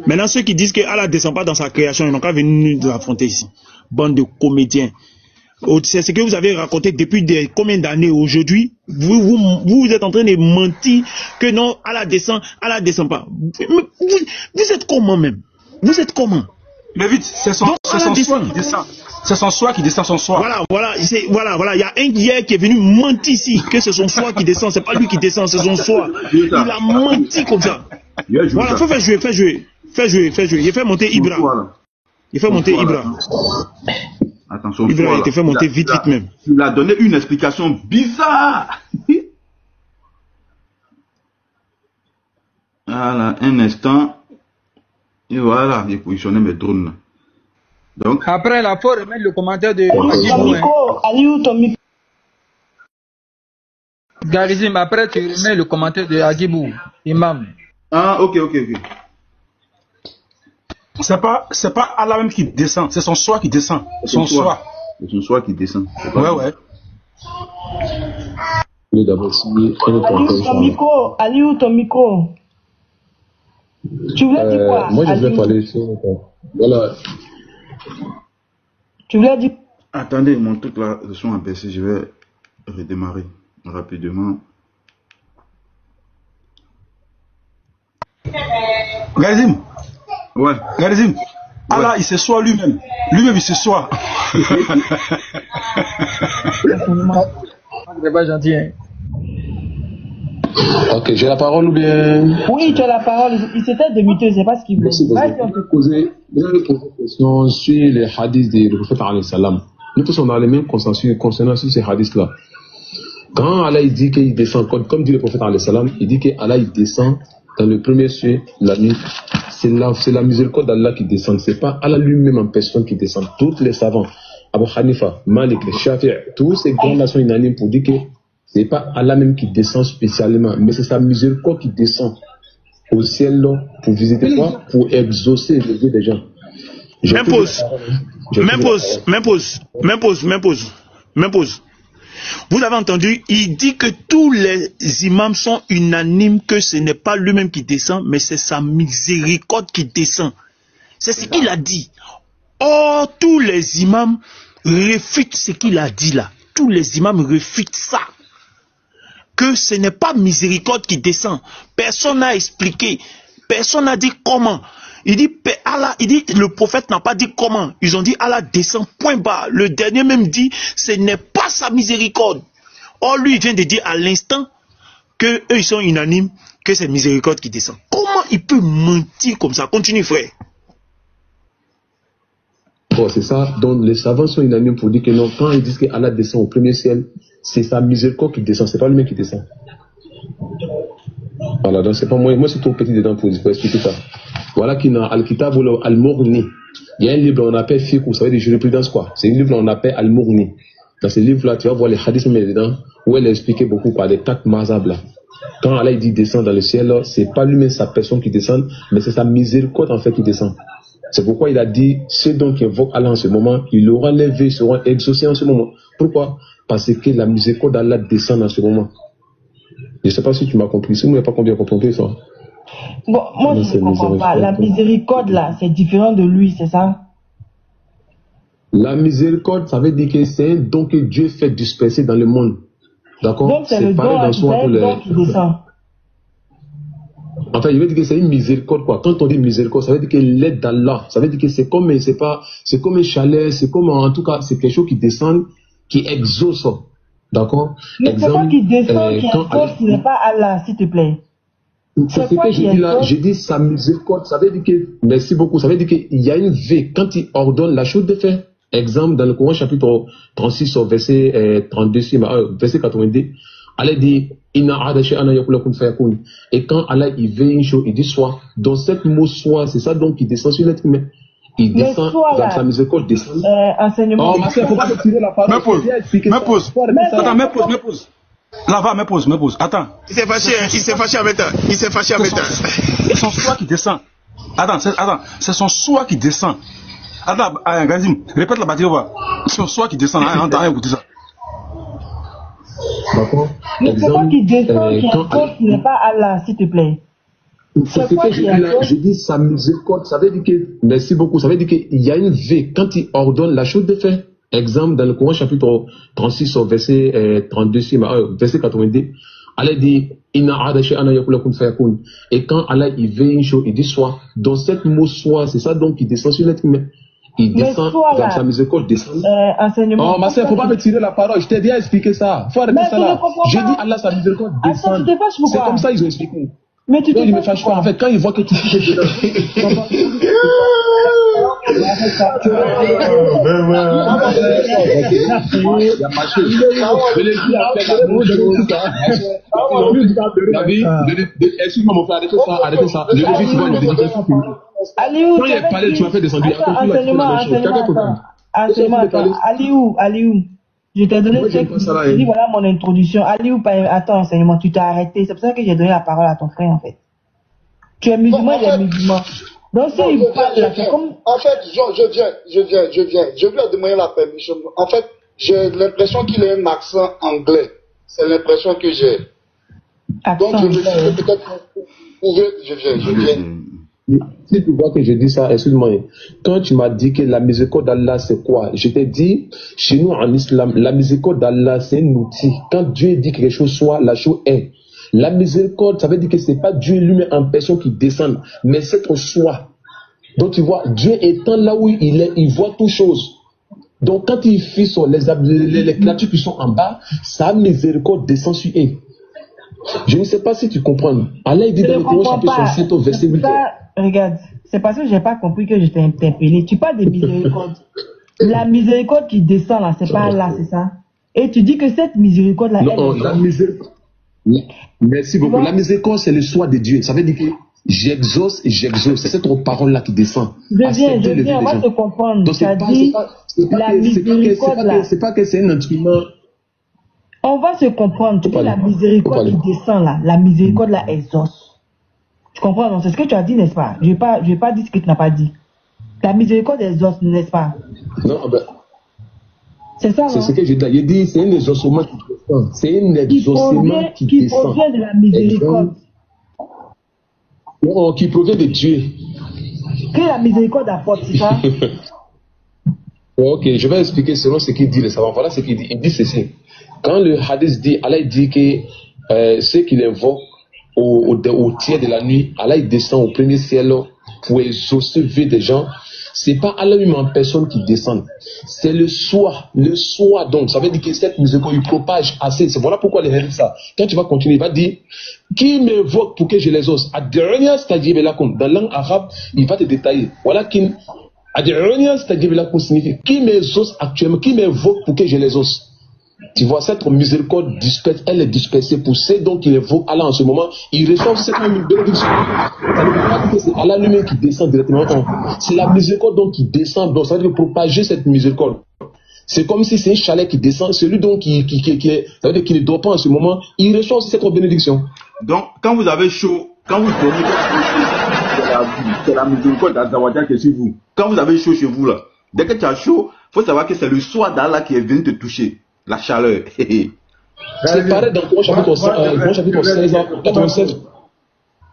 Maintenant, ceux qui disent que Allah ne descend pas dans sa création, ils n'ont qu'à venir nous affronter ici. Bande de comédiens. C'est ce que vous avez raconté depuis combien d'années aujourd'hui. Vous êtes en train de mentir que non, Allah descend pas. Vous êtes comment même? Vous êtes comment? Mais vite, c'est son soi qui descend. C'est son soi qui descend, son soi. Voilà. Il y a un hier qui est venu mentir ici, que c'est son soi qui descend. C'est pas lui qui descend, c'est son soi. Il a menti comme ça. Voilà, faut faire jouer. Il fait monter Ibra. Attention, Ibra a été fait monter vite même. Il a donné une explication bizarre. Voilà, un instant. Et voilà, j'ai positionné mes drones. Donc, après, il faut remettre le commentaire de Agibou. Garizim, après, tu remets le commentaire de Agibou, imam. Ah, ok. C'est pas Allah même qui descend, c'est son soi qui descend. Son soi. C'est son soi qui descend. Ouais. Mais d'abord, si Aliou, ton micro. Tu voulais dire quoi? Moi, je voulais parler sur... Voilà. Tu voulais dire... Attendez, mon truc là, le son a baissé, je vais redémarrer rapidement. Garizim. Ouais. Garizim. Allah, il se soit lui-même. Lui-même, il se soit. C'est pas gentil, hein. Ok, j'ai la parole ou bien... Oui, tu as la parole. Il s'était démuté, c'est pas ce qu'il voulait. Merci. Vous avez posé une question sur les hadiths du prophète alayhi salam. Nous tous, on a les mêmes consensus concernant ces hadiths-là. Quand Allah il dit qu'il descend, comme dit le prophète alayhi salam, il dit qu'Allah il descend dans le premier ciel la nuit. C'est la miséricorde d'Allah qui descend. C'est pas Allah lui-même en personne qui descend. Tous les savants, Abu Hanifa, Malik, les Shafi'i, tous ces grands nations unanimes pour dire que c'est pas Allah même qui descend spécialement, mais c'est sa miséricorde qui descend au ciel là, pour visiter quoi? Pour exaucer les yeux des gens. M'impose. Vous avez entendu, il dit que tous les imams sont unanimes que ce n'est pas lui-même qui descend, mais c'est sa miséricorde qui descend. C'est ce qu'il a dit. Or, tous les imams réfutent ce qu'il a dit là. Tous les imams réfutent ça. Que ce n'est pas miséricorde qui descend. Personne n'a expliqué. Personne n'a dit comment. Il dit, Allah, le prophète n'a pas dit comment. Ils ont dit, Allah descend, point barre. Le dernier même dit, ce n'est pas sa miséricorde. Or, lui, il vient de dire à l'instant que eux, ils sont unanimes, que c'est miséricorde qui descend. Comment il peut mentir comme ça? Continue, frère. Bon, c'est ça. Donc, les savants sont unanimes pour dire que non, quand ils disent que Allah descend au premier ciel, c'est sa miséricorde qui descend, c'est pas lui-même qui descend. Voilà, donc c'est pas moi c'est trop petit dedans pour expliquer ça. Voilà qui n'a Al-Kitab ou Al-Mourni. Il y a un livre on appelle Fiqh, vous savez, de jurisprudence quoi. C'est un livre on appelle Al-Mourni. Dans ce livre-là, tu vas voir les hadiths dedans, où elle a expliqué beaucoup par les 4 mazhab là. Quand Allah dit descend dans le ciel, c'est pas lui-même sa personne qui descend, mais c'est sa miséricorde en fait qui descend. C'est pourquoi il a dit, ceux donc qui invoquent Allah en ce moment, il aura levé, seront exaucés en ce moment. Pourquoi? Parce que la miséricorde d'Allah descend en ce moment. Je ne sais pas si tu m'as compris. Si vous n'avez pas compris ça. Bon, moi je ne comprends pas. La miséricorde là, c'est différent de lui, c'est ça? La miséricorde, ça veut dire que c'est un don que Dieu fait disperser dans le monde. D'accord? Donc c'est le don qui descend. Enfin, je veux dire que c'est une miséricorde, quoi. Quand on dit miséricorde, ça veut dire que l'aide d'Allah. Ça veut dire que c'est comme un chalet, c'est comme, en tout cas, c'est quelque chose qui descend, qui exauce. D'accord? Mais c'est pas qui descend, qui exauce, ce n'est pas Allah, s'il te plaît. C'est ce que je dis là. Je dis sa miséricorde. Ça veut dire que, merci beaucoup, ça veut dire qu'il y a une vie. Quand il ordonne la chose de faire. Exemple, dans le Coran, chapitre 36, verset 32, verset 82, Allah dit, et quand Allah il veut une chose, il dit soit. Donc cet mot soit, c'est ça donc qui descend sur l'être humain. Il descend, dans sa miséricorde descend. Enseignement. Oh, il faut pas te tirer la parole. Me pose. Attends, me pose. Là, va, me pose. Attends. Il s'est fâché avec toi. C'est son soi qui descend. Attends, c'est son soi qui descend. Attends, Gazim, répète la bâtie, on va. C'est son soi qui descend. Attends, écoutez ça. Mais c'est pas qui descend, qui exauce, ce n'est pas Allah, s'il te plaît. C'est ce que je dis là. Je dis sa miséricorde. Ça veut dire que, merci beaucoup, ça veut dire qu'il y a une vie quand il ordonne la chose de faire. Exemple, dans le Coran, chapitre 36, verset 32, verset 82, Allah dit, et quand Allah il veut une chose, il dit soit. Dans cette mot soit, c'est ça donc il descend sur l'être humain. Il descend, dans sa miséricorde descend. Enseignement. Oh, ma soeur, faut pas me tirer la parole. Je t'ai bien expliqué ça. Faut arrêter ça là. J'ai dit Allah, sa miséricorde descend. C'est comme ça ils ont expliqué. Mais tu non, il me fâche pas. En fait, quand il voit que tu fais dedans. Excuse-moi, mon frère, arrêtez ça. Le logique, tu vois, le dédication. Quand il est parlé, tu m'as fait descendre. Aliou. Je t'ai donné je dis voilà mon introduction. Aliou, attends, enseignement, tu t'es arrêté. C'est pour ça que j'ai donné la parole à ton frère, en fait. Tu es musulman, il est musulman. Donc, si il parle là, c'est comme. En fait, je lui ai demandé la permission. En fait, j'ai l'impression qu'il a un accent anglais. C'est l'impression que j'ai. Donc, je me dis que peut-être. Je viens. Si tu vois que je dis ça, excuse-moi, quand tu m'as dit que la miséricorde d'Allah c'est quoi, je t'ai dit, chez nous en islam, la miséricorde d'Allah c'est un outil. Quand Dieu dit que quelque chose soit, la chose est. La miséricorde, ça veut dire que c'est pas Dieu lui-même en personne qui descend, mais c'est ton soi. Donc tu vois, Dieu étant là où il est, il voit toutes choses. Donc quand il fait sur les créatures qui sont en bas, sa miséricorde descend sur eux. Je ne sais pas si tu comprends. Allah dit dans le Coran chapitre 7 au verset 8. Regarde, c'est parce que j'ai pas compris que je t'ai interpellé. Tu parles de miséricorde. La miséricorde qui descend là, c'est pas là, c'est ça. Et tu dis que cette miséricorde là. Non, la miséricorde. Merci beaucoup. La miséricorde, c'est le soi de Dieu. Ça veut dire que j'exauce et j'exauce. C'est cette parole là qui descend. Je viens, on va te comprendre. Donc, tu as dit la miséricorde là. C'est pas que c'est un instrument. On va se comprendre. Tu dis la miséricorde qui descend là. La miséricorde là exauce. Tu comprends? Donc, c'est ce que tu as dit, n'est-ce pas? Je vais pas dire ce que tu n'as pas dit. La miséricorde exauce, n'est-ce pas? Non, ben. C'est ça, c'est ce que j'ai dit. J'ai dit, c'est un exaucement qui descend. C'est un exaucement qui descend. Qui provient de la miséricorde. Non, qui provient de Dieu. Que la miséricorde apporte, c'est ça? Ok, je vais expliquer selon ce qu'il dit le savant. Voilà ce qu'il dit. Il dit ceci. Quand le hadith dit, Allah dit que ceux qui l'invoquent au tiers de la nuit, Allah il descend au premier ciel pour exaucer vie des gens. C'est pas Allah lui-même en personne qui descend. C'est le soi. Donc, ça veut dire que cette miséricorde, il propage assez. C'est voilà pourquoi il a dit ça. Quand tu vas continuer, il va dire, qui m'invoque pour que je les ose? Dans la langue arabe, il va te détailler. Voilà qui, signifie, qui m'exauce actuellement, qui m'invoque pour que je les ose. Tu vois, cette miséricorde disperse, elle est dispersée pour ceux donc qui évoquent Allah en ce moment. Ils reçoivent cette même bénédiction. C'est Allah lui-même qui descend directement. C'est la miséricorde donc qui descend. Donc ça veut dire propager cette miséricorde. C'est comme si c'est un chalet qui descend. Celui donc ça veut dire qu'il ne dort pas en ce moment. Il reçoit aussi cette bénédiction. Donc, quand vous avez chaud, quand vous dormez, c'est la miséricorde d'Azawajal qui est sur vous. Quand vous avez chaud chez vous là, dès que tu as chaud, il faut savoir que c'est le soi d'Allah qui est venu te toucher. La chaleur. C'est pareil dans le chapitre 16, 96.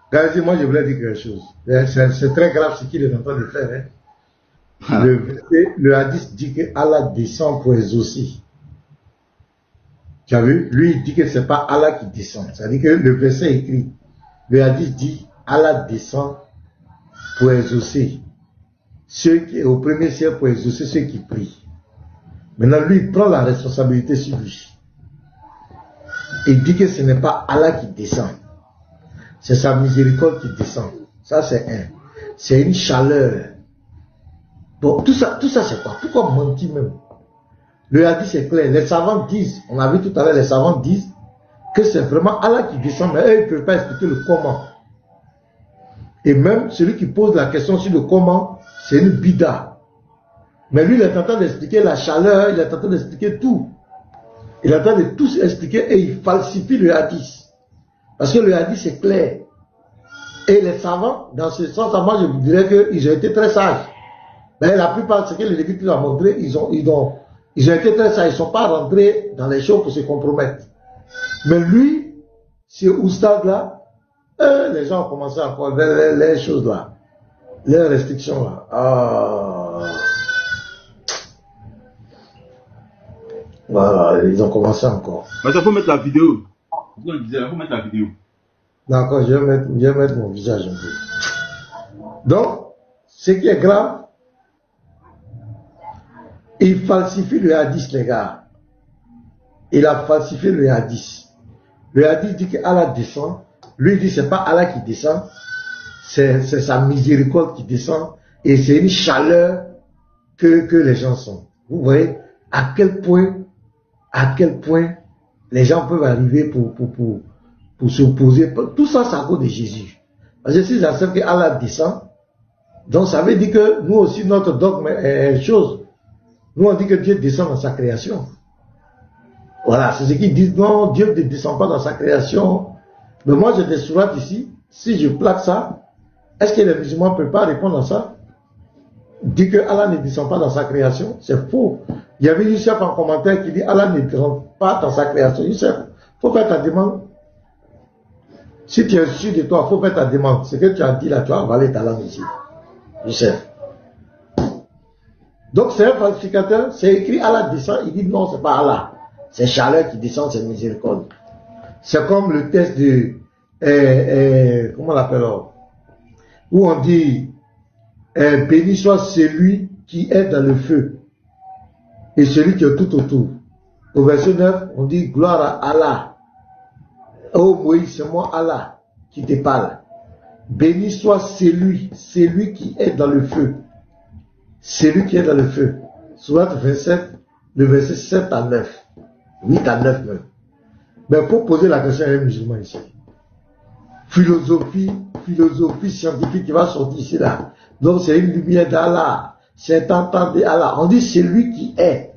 Gazi, moi je voulais dire quelque chose. C'est très grave ce qu'il est en train de faire. Hein. Le hadith dit que Allah descend pour exaucer. Tu as vu? Lui il dit que c'est pas Allah qui descend. C'est-à-dire que le verset écrit. Le hadith dit Allah descend pour exaucer. Ceux qui au premier ciel pour exaucer ceux qui prient. Maintenant, lui, il prend la responsabilité sur lui. Il dit que ce n'est pas Allah qui descend. C'est sa miséricorde qui descend. Ça, c'est un. C'est une chaleur. Bon, tout ça c'est quoi? Pourquoi mentir même? Le hadith, c'est clair. Les savants disent, on a vu tout à l'heure, les savants disent que c'est vraiment Allah qui descend, mais eux, ils ne peuvent pas expliquer le comment. Et même celui qui pose la question sur le comment, c'est une bida. Mais lui, il est en train d'expliquer la chaleur, il est en train d'expliquer tout. Il est en train de tout expliquer et il falsifie le hadith. Parce que le hadith, c'est clair. Et les savants, dans ce sens, moi, je vous dirais qu'ils ont été très sages. Mais la plupart de ce que le Lévitique a montré, ils ont été très sages. Ils ne sont pas rentrés dans les choses pour se compromettre. Mais lui, ce oustad-là, Les gens ont commencé encore les choses là, les restrictions là. Voilà, ils ont commencé encore. Mais ça faut mettre la vidéo. Il faut mettre la vidéo. D'accord, je vais mettre mon visage un peu. Donc, ce qui est grave, il falsifie le hadith, les gars. Il a falsifié le hadith. Le hadith dit que Allah descend. Lui dit c'est pas Allah qui descend, c'est sa miséricorde qui descend. Et c'est une chaleur que les gens sont. Vous voyez à quel point les gens peuvent arriver pour s'opposer. Tout ça, c'est à cause de Jésus. Parce que si j'accepte que Allah descend, donc ça veut dire que nous aussi, notre dogme est chose. Nous, on dit que Dieu descend dans sa création. Voilà, c'est ce qu'ils disent. Non, Dieu ne descend pas dans sa création. Mais moi, j'ai des sourates ici. Si je plaque ça, est-ce que les musulmans ne peuvent pas répondre à ça? Dit que Allah ne descend pas dans sa création, c'est faux. Il y avait Youssef en commentaire qui dit Allah ne descend pas dans sa création. Youssef, il faut faire ta demande. Si tu es sûr de toi, il faut faire ta demande. Ce que tu as dit là, tu as avalé ta langue ici. Youssef. Donc c'est un falsificateur, c'est écrit Allah descend, il dit non, c'est pas Allah. C'est chaleur qui descend, c'est miséricorde. C'est comme le test de, comment on l'appelle, où on dit, béni soit celui qui est dans le feu et celui qui est tout autour. Au verset 9, on dit gloire à Allah. Oh Moïse, c'est moi Allah qui te parle. Béni soit celui qui est dans le feu. Celui qui est dans le feu. Sourate 27, le verset 7 à 9. 8 à 9 même. Mais pour poser la question à un musulman ici. Philosophie scientifique qui va sortir ici là. Donc c'est une lumière d'Allah. C'est un temps d'Allah. On dit celui qui est.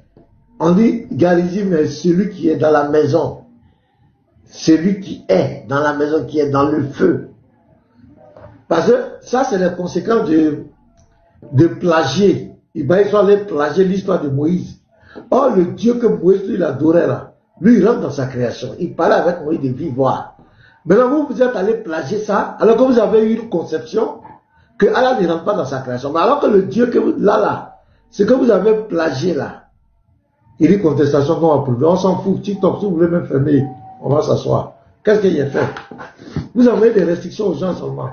On dit garizim, mais celui qui est dans la maison. Celui qui est dans la maison, qui est dans le feu. Parce que ça c'est les conséquences de plagier. Ils sont allés plagier l'histoire de Moïse. Or, le Dieu que Moïse, il adorait là, lui, il rentre dans sa création. Il parlait avec Moïse de vive voix. Maintenant, vous êtes allé plagier ça, alors que vous avez eu une conception que Allah ne rentre pas dans sa création. Mais alors que le Dieu que vous, là, ce que vous avez plagié là, il dit contestation non approuvée. On s'en fout. TikTok, si vous voulez même fermer, on va s'asseoir. Qu'est-ce qu'il y a fait? Vous avez des restrictions aux gens seulement.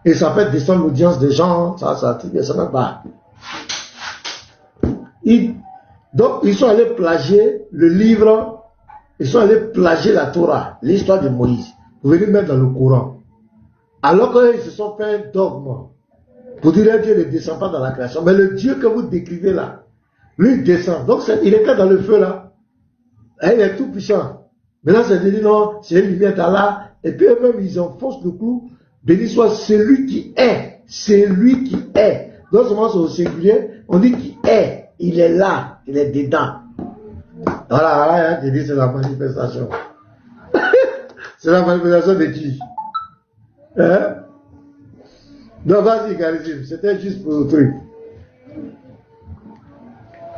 Et ça fait descendre l'audience des gens, ça même pas. Donc, ils sont allés plagier le livre, ils sont allés plagier la Torah, l'histoire de Moïse, pour venir mettre dans le Coran. Alors qu'ils se sont fait un dogme, pour dire que Dieu ne descend pas dans la création. Mais le Dieu que vous décrivez là, lui descend. Donc, il était dans le feu là. Et il est tout puissant. Maintenant, c'est dit non, c'est une lumière d'Allah. Et puis eux-mêmes, ils enfoncent le clou. Béni soit celui qui est. Celui qui est. Non seulement c'est au singulier, on dit qui est. Il est là, il est dedans. Voilà, qui dit c'est la manifestation. C'est la manifestation de qui? Hein? Non, vas-y, Garizim, c'était juste pour le truc.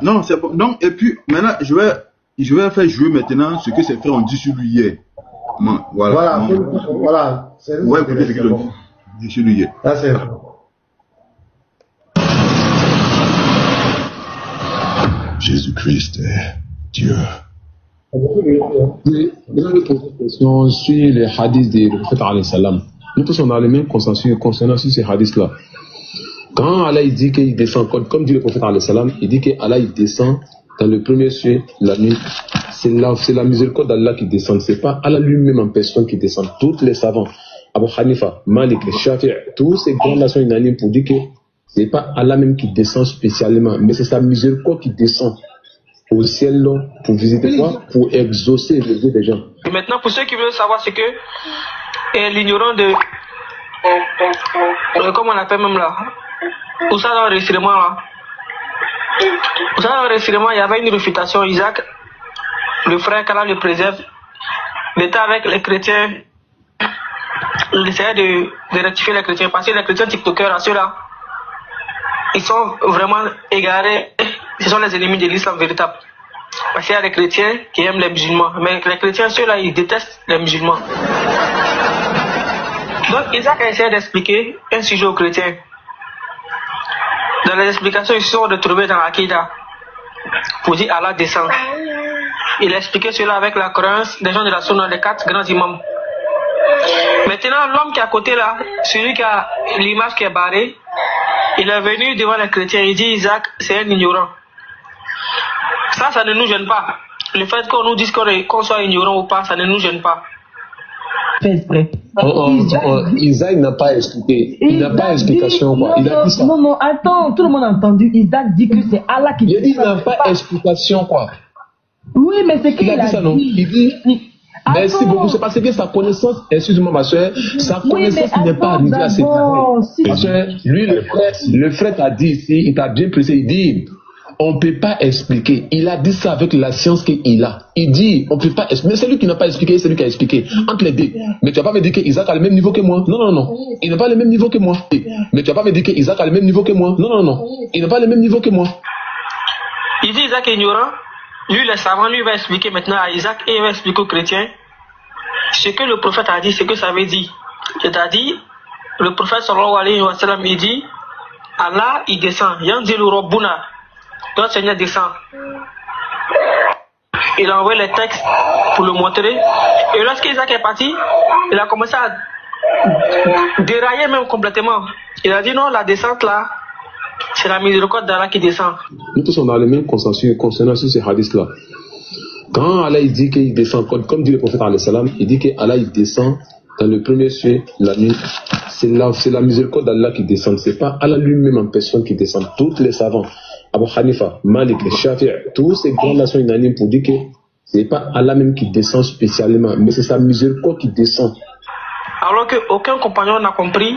Non, c'est bon. Donc, et puis, maintenant, je vais faire jouer maintenant ce que ces frères ont dit sur lui hier. Voilà. Voilà. Ouais, écoutez ce qu'ils ont dit sur lui hier. Là, c'est bon. Jésus-Christ est Dieu. Je vais poser une question sur les hadiths du prophète alayhi salam. Nous tous on a les mêmes consensus concernant ces hadiths-là. Quand Allah il dit qu'il descend, comme dit le prophète alayhi salam, il dit que Allah il descend dans le premier ciel la nuit. C'est la miséricorde d'Allah qui descend. C'est pas Allah lui-même en personne qui descend. Tous les savants, Abu Hanifa, Malik, Shafi'i, tous ces grands nations unanimes pour dire que c'est pas Allah même qui descend spécialement, mais c'est sa miséricorde qui descend au ciel pour visiter quoi? Pour exaucer les vœux des gens. Et maintenant, pour ceux qui veulent savoir, c'est que l'ignorant de... comment on l'appelle même là? Pour ça, dans l'enregistrement là. Pour ça, dans l'enregistrement, il y avait une réfutation. Isaac, le frère qu'Allah le préserve, il était avec les chrétiens. Il essayait de rectifier les chrétiens. Parce que les chrétiens tiktokers, ceux-là, ils sont vraiment égarés. Ce sont les ennemis de l'islam véritable. Parce qu'il y a des chrétiens qui aiment les musulmans. Mais les chrétiens, ceux-là, ils détestent les musulmans. Donc Isaac a essayé d'expliquer un sujet aux chrétiens. Dans les explications, ils se sont retrouvés dans l'Aqidah pour dire Allah descend. Il a expliqué cela avec la croyance des gens de la Sunna, les 4 grands imams. Maintenant, l'homme qui est à côté là, celui qui a l'image qui est barrée, il est venu devant les chrétiens, il dit Isaac, c'est un ignorant. Ça ne nous gêne pas. Le fait qu'on nous dise qu'on soit ignorant ou pas, ça ne nous gêne pas. Isaac n'a pas expliqué. Il n'a pas d'explication. Il a dit ça. Non, attends, tout le monde a entendu. Isaac dit que c'est Allah qui dit. Il n'a pas d'explication, quoi. Oui, mais c'est qu'il a dit ça, non? Il dit. Merci beaucoup. C'est parce que sa connaissance, excuse-moi ma soeur, sa connaissance n'est pas arrivée à ses parents. Parce que lui, le frère t'a dit ici, il t'a bien précisé, il dit. On ne peut pas expliquer. Il a dit ça avec la science qu'il a. Il dit, on ne peut pas expliquer. Mais c'est lui qui n'a pas expliqué, c'est lui qui a expliqué. Entre les deux. Mais tu vas pas me dire qu'Isaac a le même niveau que moi. Non. Il n'a pas le même niveau que moi. Mais tu vas pas me dire qu'Isaac a le même niveau que moi. Non. Il n'a pas le même niveau que moi. Il dit Isaac est ignorant. Lui, le savant, lui va expliquer maintenant à Isaac et il va expliquer aux chrétiens ce que le prophète a dit, ce que ça veut dire. C'est-à-dire, le prophète sallallahu alayhi wa sallam, il dit, Allah, il descend. Yanzilu Rabbuna. Notre Seigneur descend. Il a envoyé les textes pour le montrer. Et lorsqu'Isaac est parti, il a commencé à dérailler même complètement. Il a dit non, la descente là, c'est la miséricorde d'Allah qui descend. Nous tous on a le même consensus concernant ces hadiths-là. Quand Allah il dit qu'il descend, comme dit le prophète alayhi salam, il dit que Allah il descend dans le premier ciel la nuit. C'est la miséricorde d'Allah qui descend. C'est pas Allah lui-même en personne qui descend. Tous les savants, Abu Hanifa, Malik, Shafi'i, tous ces grands nations unanimes pour dire que c'est pas Allah même qui descend spécialement, mais c'est sa miséricorde qui descend. Alors qu'aucun compagnon n'a compris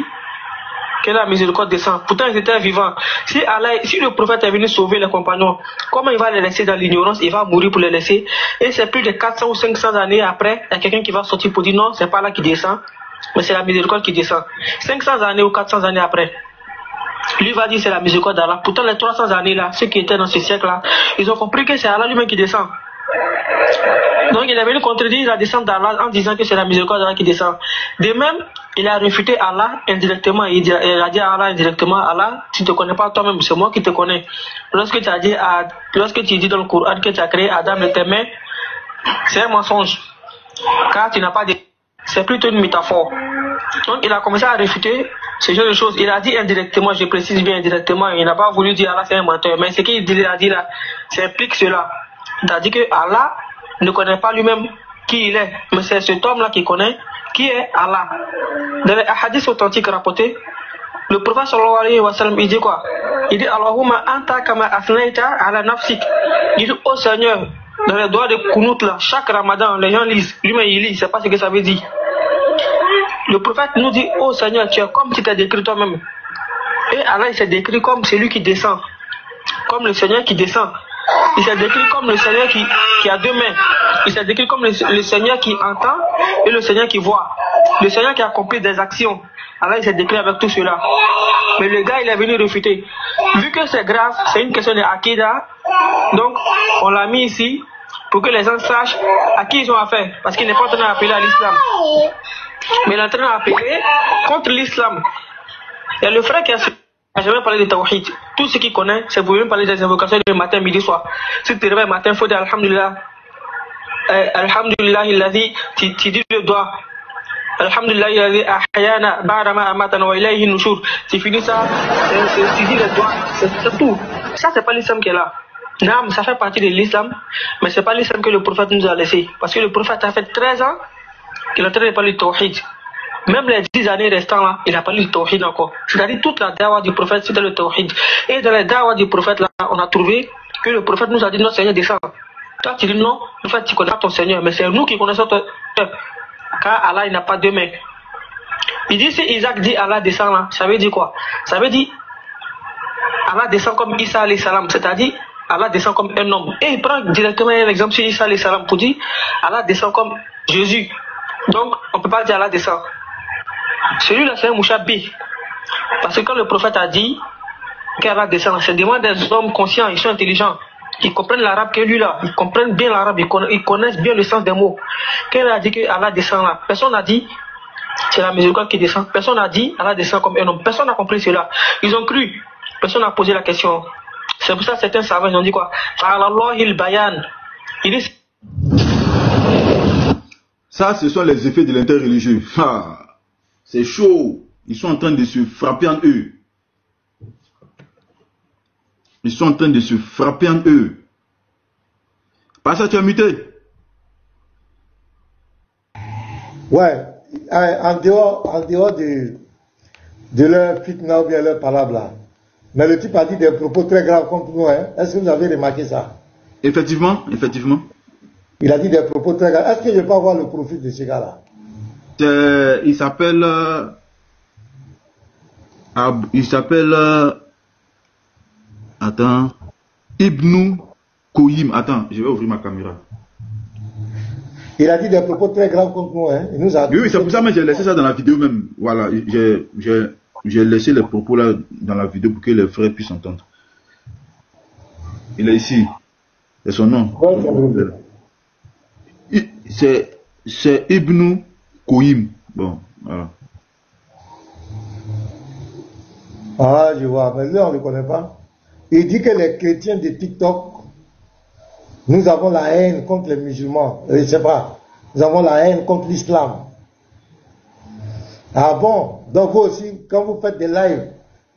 que la miséricorde descend. Pourtant, ils étaient vivants. Si le prophète est venu sauver les compagnons, comment il va les laisser dans l'ignorance? Il va mourir pour les laisser. Et c'est plus de 400 ou 500 années après, il y a quelqu'un qui va sortir pour dire non, c'est pas là qui descend, mais c'est la miséricorde qui descend. 500 années ou 400 années après, lui va dire c'est la miséricorde d'Allah. Pourtant, les 300 années là, ceux qui étaient dans ce siècle là, ils ont compris que c'est Allah lui-même qui descend. Donc il est venu contredire la descente d'Allah en disant que c'est la miséricorde d'Allah qui descend. De même, il a réfuté Allah indirectement. Il a dit à Allah indirectement, Allah, tu ne te connais pas toi-même, c'est moi qui te connais. Lorsque tu dis dans le Coran que tu as créé Adam de tes mains, c'est un mensonge. Car tu n'as pas de... C'est plutôt une métaphore. Donc il a commencé à réfuter ce genre de choses. Il a dit indirectement, je précise bien indirectement, il n'a pas voulu dire Allah c'est un menteur. Mais ce qu'il a dit là, ça implique cela. Il a dit que Allah ne connaît pas lui-même qui il est. Mais c'est cet homme-là qui connaît qui est Allah. Dans les hadiths authentiques rapportés, le prophète sallallahu alayhi wa sallam, il dit quoi? Il dit Allahumma anta kama afnaita ala nafsik. Il dit oh Seigneur, dans les doigts de Kunut là, chaque Ramadan, les gens lisent. Lui-même il lit, c'est pas ce que ça veut dire. Le prophète nous dit oh Seigneur, tu es comme tu t'es décrit toi-même. Et Allah il s'est décrit comme celui qui descend, comme le Seigneur qui descend. Il s'est décrit comme le Seigneur qui a deux mains. Il s'est décrit comme le Seigneur qui entend et le Seigneur qui voit. Le Seigneur qui accomplit des actions. Alors il s'est décrit avec tout cela. Mais le gars il est venu réfuter. Vu que c'est grave, c'est une question de Akida. Donc on l'a mis ici pour que les gens sachent à qui ils ont affaire. Parce qu'il n'est pas en train d'appeler à l'islam. Mais il est en train d'appeler contre l'islam. Il y a le frère qui a jamais parlé de tawhid. Tout ce qu'il connaît, c'est vous même parler des invocations le matin, midi, soir. Si tu te réveilles le matin, il faut dire Alhamdulillah. Alhamdulillah, il a dit, tu dis le doigt. Alhamdulillah, il a dit Ahyana, Barama, Amatana, wa ilayhi nushur. Tu finis ça, tu dis le doigt, c'est tout. Ça, c'est pas l'islam qui est là. Non, ça fait partie de l'islam, mais c'est pas l'islam que le prophète nous a laissé. Parce que le prophète a fait 13 ans qu'il est en train de parler de tawhid. Même les 10 années restantes là, il n'a pas lu le tawhid encore. C'est-à-dire toute la dawa du prophète c'était le tawhid. Et dans la dawa du prophète là, on a trouvé que le prophète nous a dit notre Seigneur descend. Toi tu dis non, en fait tu connais pas ton Seigneur, mais c'est nous qui connaissons ton Seigneur. Car Allah il n'a pas deux mains. Il dit si Isaac dit Allah descend là, ça veut dire quoi? Ça veut dire Allah descend comme Isa alayhi salam, c'est-à-dire Allah descend comme un homme. Et il prend directement un exemple sur Isa alayhi salam pour dire Allah descend comme Jésus. Donc on ne peut pas dire Allah descend. Celui-là c'est un mouchabi. Parce que quand le prophète a dit qu'Allah descend, c'est demande des hommes conscients, ils sont intelligents, ils comprennent l'arabe que lui là, ils comprennent bien l'arabe, ils connaissent bien le sens des mots. Quand il a dit que Allah descend là, personne n'a dit c'est la miséricorde qui descend. Personne n'a dit Allah descend comme un homme. Personne n'a compris cela. Ils ont cru. Personne n'a posé la question. C'est pour ça que certains savants ont dit quoi? Allahil bayan. Ils disent. Ça, ce sont les effets de l'interreligieux. Ah, c'est chaud. Ils sont en train de se frapper en eux. Ils sont en train de se frapper en eux. Pas ça, tu as muté? Ouais, en dehors de leur fitna ou bien leur palabre là. Mais le type a dit des propos très graves contre nous. Hein. Est-ce que vous avez remarqué ça? Effectivement, effectivement. Il a dit des propos très graves. Est-ce que je peux avoir le profil de ce gars-là? Il s'appelle... attends. Ibn Koyim. Attends, je vais ouvrir ma caméra. Il a dit des propos très graves contre nous. Hein. Il nous a... Oui, c'est pour ça que j'ai laissé ça dans la vidéo même. Voilà, j'ai laissé les propos là dans la vidéo pour que les frères puissent entendre. Il est ici. C'est son nom. C'est Ibn Koyim. Bon, voilà. Ah, je vois. Mais là, on ne le connaît pas. Il dit que les chrétiens de TikTok, nous avons la haine contre les musulmans. Je ne sais pas. Nous avons la haine contre l'islam. Ah bon? Donc vous aussi, quand vous faites des lives,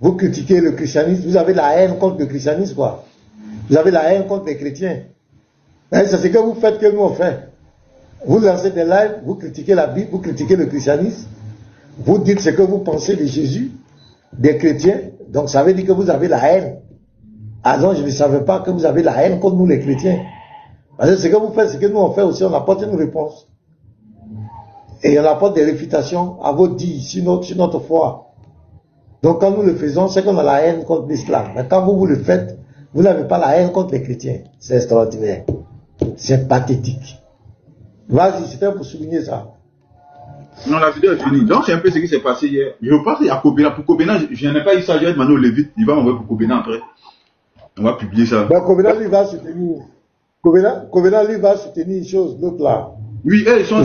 vous critiquez le christianisme, vous avez la haine contre le christianisme, quoi. Vous avez la haine contre les chrétiens. C'est ce que vous faites que nous on fait. Vous lancez des lives, vous critiquez la Bible, vous critiquez le christianisme, vous dites ce que vous pensez de Jésus, des chrétiens, donc ça veut dire que vous avez la haine. Ah non, je ne savais pas que vous avez la haine contre nous les chrétiens. Parce que ce que vous faites, ce que nous on fait aussi, on apporte une réponse. Et on apporte des réfutations à vos dits sur notre foi. Donc quand nous le faisons, c'est qu'on a la haine contre l'islam. Mais quand vous le faites, vous n'avez pas la haine contre les chrétiens. C'est extraordinaire. C'est pathétique. Vas-y, c'était pour souligner ça. Non, la vidéo est finie. Donc c'est un peu ce qui s'est passé hier. Je pense à Kobena. Pour Kobena, je n'ai pas eu ça. Je vais demander au Lévite. Il va m'envoyer pour Kobena après. On va publier ça. Ben, Kobena, lui, va soutenir. Kobena, lui, va soutenir une chose, l'autre là. Oui, ils sont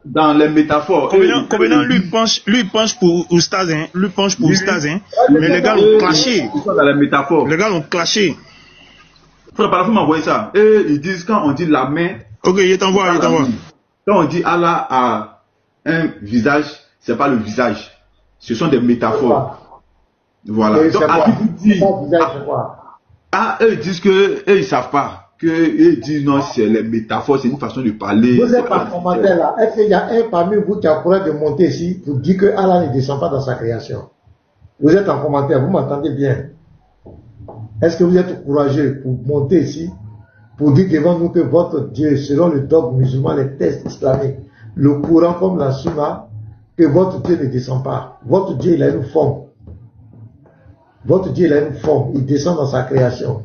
dans les métaphores. Kobena, lui penche pour Oustaz, hein. Lui penche pour Oustaz, hein. Mais les gars l'ont clashé. Ils sont dans les métaphores. Les gars l'ont clashé. Frère, par exemple, m'envoyer ça. Et ils disent quand on dit la main. Ok, il t'envoie. Quand on dit Allah a un visage, c'est pas le visage. Ce sont des métaphores. Voilà. Donc, eux disent que eux ils savent pas. Ils disent non, c'est les métaphores, c'est une façon de parler. Vous êtes en commentaire là. Est-ce qu'il y a un parmi vous qui a courage de monter ici pour dire que Allah ne descend pas dans sa création? Vous êtes en commentaire, vous m'entendez bien? Est-ce que vous êtes courageux pour monter ici pour dire devant nous que votre Dieu, selon le dogme musulman, les textes islamiques, le Coran comme la Sunna, que votre Dieu ne descend pas? Votre Dieu, il a une forme. Votre Dieu, il a une forme. Il descend dans sa création.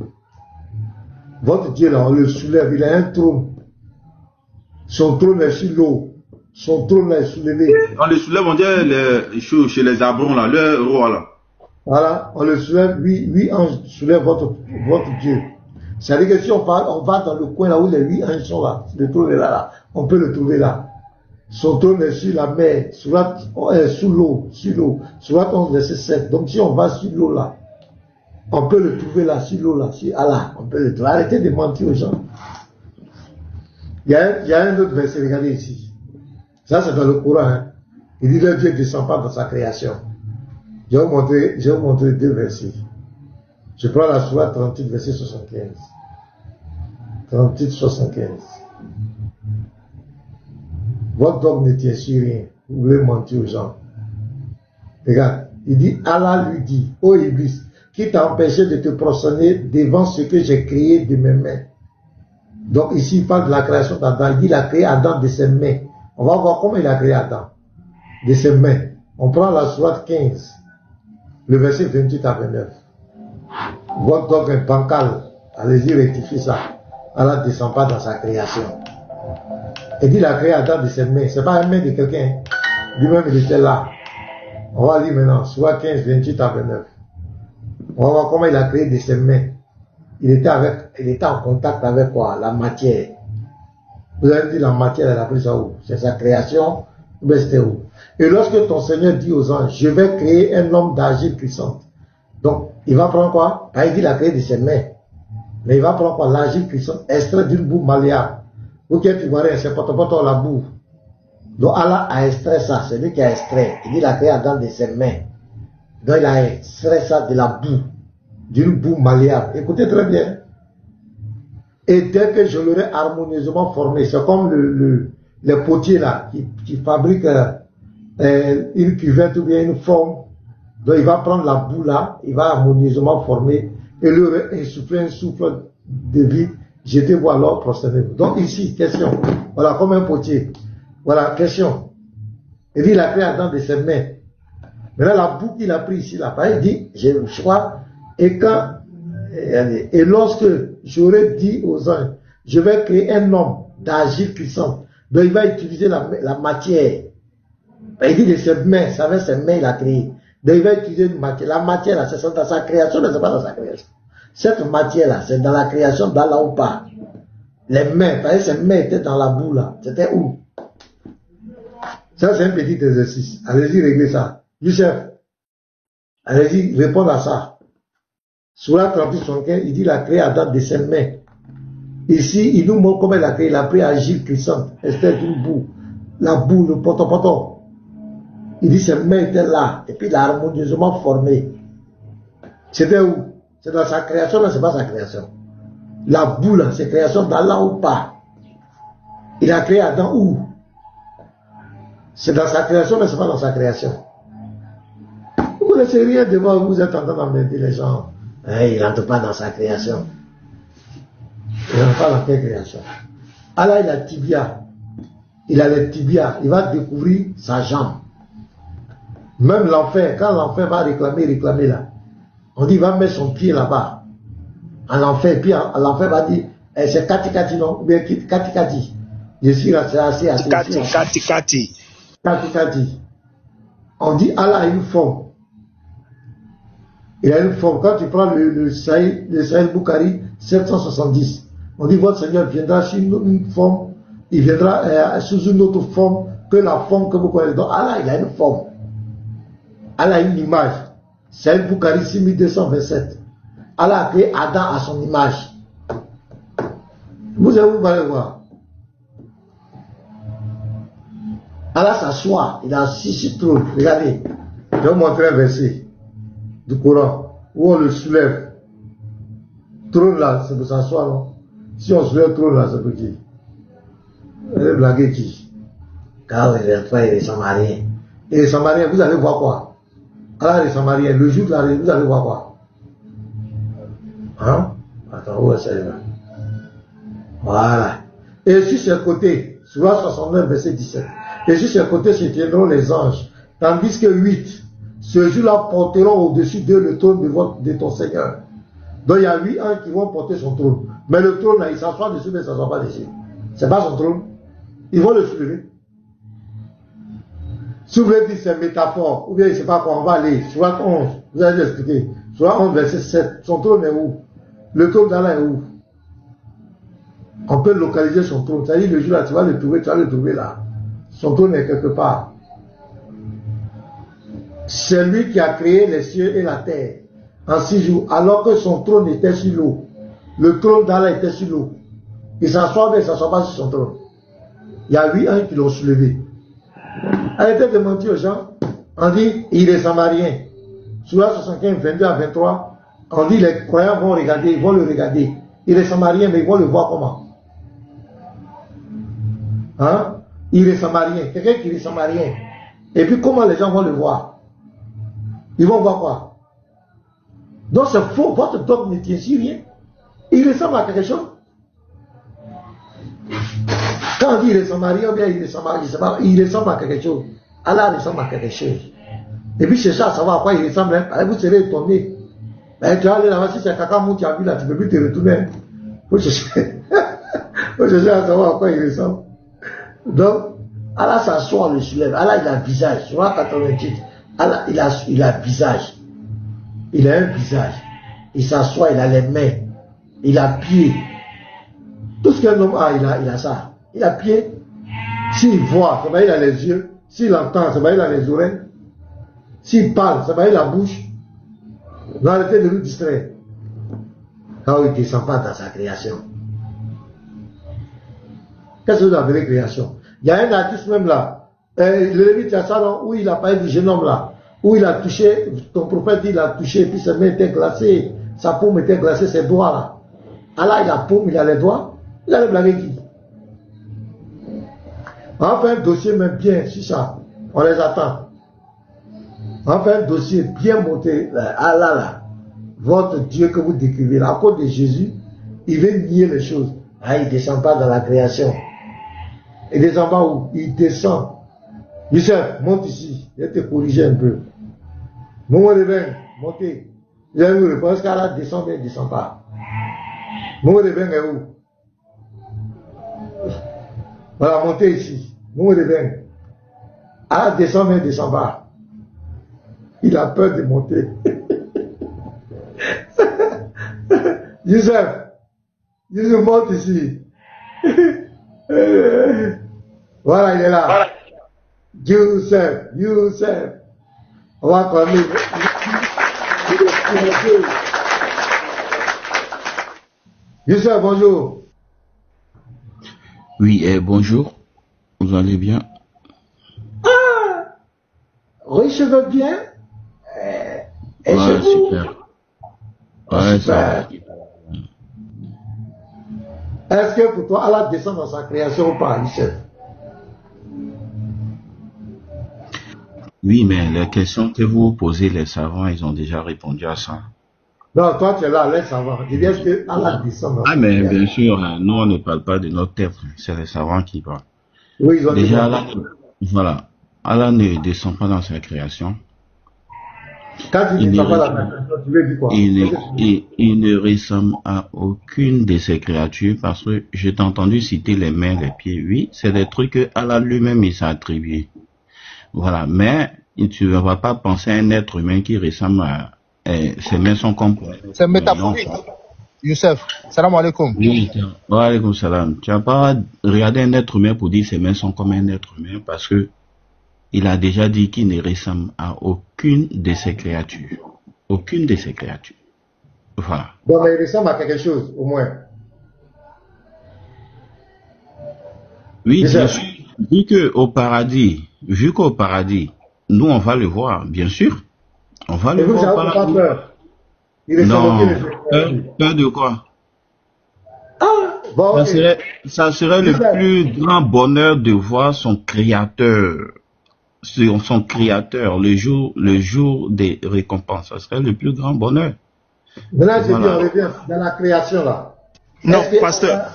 Votre Dieu, là, on le soulève. Il a un trône. Son trône est sur l'eau. Son trône est soulevé. On le soulève, on dirait les choses chez les Abrons, là, le roi, là. Voilà, on le soulève. Huit anges soulèvent votre Dieu. C'est-à-dire que si on va dans le coin là où les 8 anges sont là, le trône est là. On peut le trouver là. Son trône est sur la mer, sous l'eau. Surat 11, verset 7. Donc si on va sur l'eau là, on peut le trouver là, sur l'eau là, sur Allah. On peut le trouver. Arrêtez de mentir aux gens. Il y a un autre verset, regardez ici. Ça c'est dans le Coran. Hein. Il dit le Dieu ne descend pas dans sa création. Je vais vous montrer 2 versets. Je prends la Sourate 38, verset 75. 38, 75. Votre dogme ne tient sur rien. Vous voulez mentir aux gens. Regarde, il dit, Allah lui dit, ô Iblis, qui t'a empêché de te prosterner devant ce que j'ai créé de mes mains. Donc ici, il parle de la création d'Adam. Il dit, il a créé Adam de ses mains. On va voir comment il a créé Adam. De ses mains. On prend la Sourate 15, le verset 28 à 29. Votre dogme est bancal. Allez-y, rectifiez ça. Allah ne descend pas dans sa création. Il dit, il a créé Adam de ses mains. Ce n'est pas une main de quelqu'un. Lui-même, il était là. On va lire maintenant, soit 15, 28 à 29. On va voir comment il a créé de ses mains. Il était en contact avec quoi? La matière. Vous avez dit la matière, elle a pris ça où? C'est sa création Ben, c'était où? Et lorsque ton Seigneur dit aux anges, je vais créer un homme d'argile puissante. Donc, il va prendre quoi? Il dit, il a créé de ses mains. Mais il va prendre quoi? L'argile puissante, extrait d'une boue malléable. Vous qui êtes ivoirien, c'est pas la boue. Donc, Allah a extrait ça, c'est lui qui a extrait. Il dit, il a créé Adam de ses mains. Donc, il a extrait ça de la boue. D'une boue malléable. Écoutez très bien. Et dès que je l'aurai harmonieusement formé, c'est comme les potiers là, qui fabriquent une cuvette ou bien une forme. Donc il va prendre la boue là, il va harmonieusement former, et leur insuffler un souffle de vie, jetez-vous alors, prosternez-vous. Donc ici, question, voilà, comme un potier. Voilà, question. Il dit, il a créé Adam de ses mains. Maintenant, la boue qu'il a pris ici, là, il dit, j'ai le choix, et lorsque j'aurais dit aux anges, je vais créer un homme d'argile puissante, donc il va utiliser la matière. Il dit de ses mains, c'est avec ses mains il a créé. Donc il va utiliser une matière. La matière là, c'est dans sa création, mais c'est pas dans sa création. Cette matière là, c'est dans la création d'Allah ou pas. Les mains, parce que ses mains étaient dans la boue là. C'était où? Ça c'est un petit exercice. Allez-y régler ça. Youssef, allez-y répondre à ça. Sur la 38-75, il dit il a créé Adam de ses mains. Ici, il nous montre comment il a créé. Il a pris argile puissante. C'était une boue. La boue, le poton. Il dit ses mains étaient là. Et puis il a harmonieusement formé. C'était où? C'est dans sa création, mais c'est pas sa création. La boue là, c'est création d'Allah ou pas? Il a créé Adam où? C'est dans sa création, mais c'est pas dans sa création. Vous ne connaissez rien devant vous êtes en train d'emmerder les gens. Il n'entre pas dans sa création. Il n'entre pas dans quelle création? Allah, il a tibia. Il a les tibias. Il va découvrir sa jambe. Même l'enfer, quand l'enfer va réclamer là, on dit il va mettre son pied là-bas, en enfer, puis l'enfer va dire, c'est Kati, non? Ou bien Kati. Je suis assez. Kati. On dit Allah a une forme. Il a une forme. Quand tu prends le Sahih Bukhari 770, on dit votre Seigneur viendra sur une forme, il viendra sous une autre forme que la forme que vous connaissez. Donc Allah, il a une forme. Allah a une image. Sahih Bukhari 6227. Allah a créé Adam à son image. Vous allez voir. Allah s'assoit, il a 6 trônes. Regardez, je vais vous montrer un verset du Coran où on le soulève. Trône là, c'est pour s'asseoir, non? Si on soulève trône là, c'est pour qui? Vous allez blaguer qui? Car il est Samarien. Et les Samariens, vous allez voir quoi? Allah les Samariens, le jour de la réunion, vous allez voir quoi? Hein? Attends, où est-ce qu'elle est là? Voilà. Et sur ce côté, Surah 69, verset 17. Et sur ce côté se tiendront les anges, tandis que 8, ce jour-là porteront au-dessus d'eux le trône de ton Seigneur. Donc il y a 8 anges qui vont porter son trône. Mais le trône là, il s'assoit dessus, mais il ne s'assoit pas dessus. C'est pas son trône. Ils vont le soulever. Si vous voulez dire c'est métaphore, ou bien je ne sais pas quoi, on va aller. Surah 11, vous allez l'expliquer. Surah 11, verset 7. Son trône est où? Le trône d'Allah est où? On peut localiser son trône. C'est-à-dire le jour là, tu vas le trouver là. Son trône est quelque part. C'est lui qui a créé les cieux et la terre en 6 jours, alors que son trône était sur l'eau. Le trône d'Allah était sur l'eau. Il s'assoit, mais il ne s'assoit pas sur son trône. Il y a 8 ans qui l'ont soulevé. Arrêtez de mentir aux gens. On dit, il est samarien. Surah 75, 22 à 23, on dit, les croyants vont regarder, ils vont le regarder. Il est samarien, mais ils vont le voir comment? Hein? Il est samarien. Quelqu'un qui est samarien. Et puis comment les gens vont le voir? Ils vont voir quoi? Donc c'est faux. Votre dogme ne tient sur rien. Il ressemble à quelque chose. Quand on dit il est samarien, bien il est samarien, il ressemble à quelque chose. Allah ressemble à quelque chose. Et puis cherchez à savoir à quoi il ressemble. Hein? Vous serez étonné. Ben, tu vas aller là-bas, si c'est caca mou, tu as vu là, tu ne peux plus te retourner. Il faut chercher à savoir à quoi il ressemble. Donc, Allah s'assoit, le soulève. Allah, il a un visage. Surah 88. Allah, il a un visage. Il a un visage. Il s'assoit, il a les mains. Il a pied. Tout ce qu'un homme a, il a ça. Il a pied. S'il voit, comment il a les yeux, S'il entend, ça va il a les oreilles. S'il parle, ça va il a la bouche. Non, arrêtez de nous distraire. Quand il ne descend pas dans sa création. Qu'est-ce que vous appelez création? Il y a un artiste même là, le Lévite Yassaron, où il a parlé du jeune homme là, où il a touché, ton prophète il a touché, puis sa main était glacée, sa paume était glacée, ses doigts là. Allah il a la paume, il a les doigts, il a les blagues qui. On fait un dossier même bien sur ça, on les attend. On fait un dossier bien monté, Allah là, votre Dieu que vous décrivez là, à cause de Jésus, il veut nier les choses. Ah, il ne descend pas dans la création. Il descend pas où? Il descend. Youssef, monte ici. Je vais te corriger un peu. Momo Rebeng, montez. Vous avez une réponse qu'Allah descend, mais il ne descend pas. Momo Rebeng est où? Voilà, montez ici. Momo Rebeng. Allah descend, mais il ne descend pas. Il a peur de monter. Youssef, Youssef monte ici. Voilà, il est là. Youssef. On va parler. Youssef, bonjour. Oui, bonjour. Vous allez bien? Ah! Oui, je veux bien. Et ouais, super. Ouais, ça va. Est-ce que pour toi, Allah descend dans sa création ou pas, Youssef? Oui, mais les questions que vous posez, les savants, ils ont déjà répondu à ça. Non, toi, tu es là, les savants. Je dis, est-ce que Allah descend dans sa création? Mais bien sûr, nous, on ne parle pas de notre tête, c'est les savants qui parlent. Oui, ils ont déjà, Allah ne descend pas dans sa création. Quand tu dis pas la création, tu veux dire quoi? Il ne ressemble à aucune de ces créatures parce que je t'ai entendu citer les mains, les pieds. Oui, c'est des trucs que Allah lui-même il s'est attribué. Voilà, mais tu ne vas pas penser à un être humain qui ressemble à ses mains sont comme. C'est métaphorique. Youssef, salam alaikum. Oui, wa alaikum salam. Tu vas pas regarder un être humain pour dire ses mains sont comme un être humain parce que il a déjà dit qu'il ne ressemble à aucune de ces créatures. Aucune de ces créatures. Voilà. Bon, mais il ressemble à quelque chose, au moins. Oui, bien sûr. Vu qu'au paradis, nous, on va le voir, bien sûr. On va le voir au paradis. Non, peur de quoi? Ah, bon, ça serait le plus grand bonheur de voir son créateur. Son créateur le jour des récompenses, ça serait le plus grand bonheur. Maintenant, je dis, on revient dans la création là. Non, pasteur,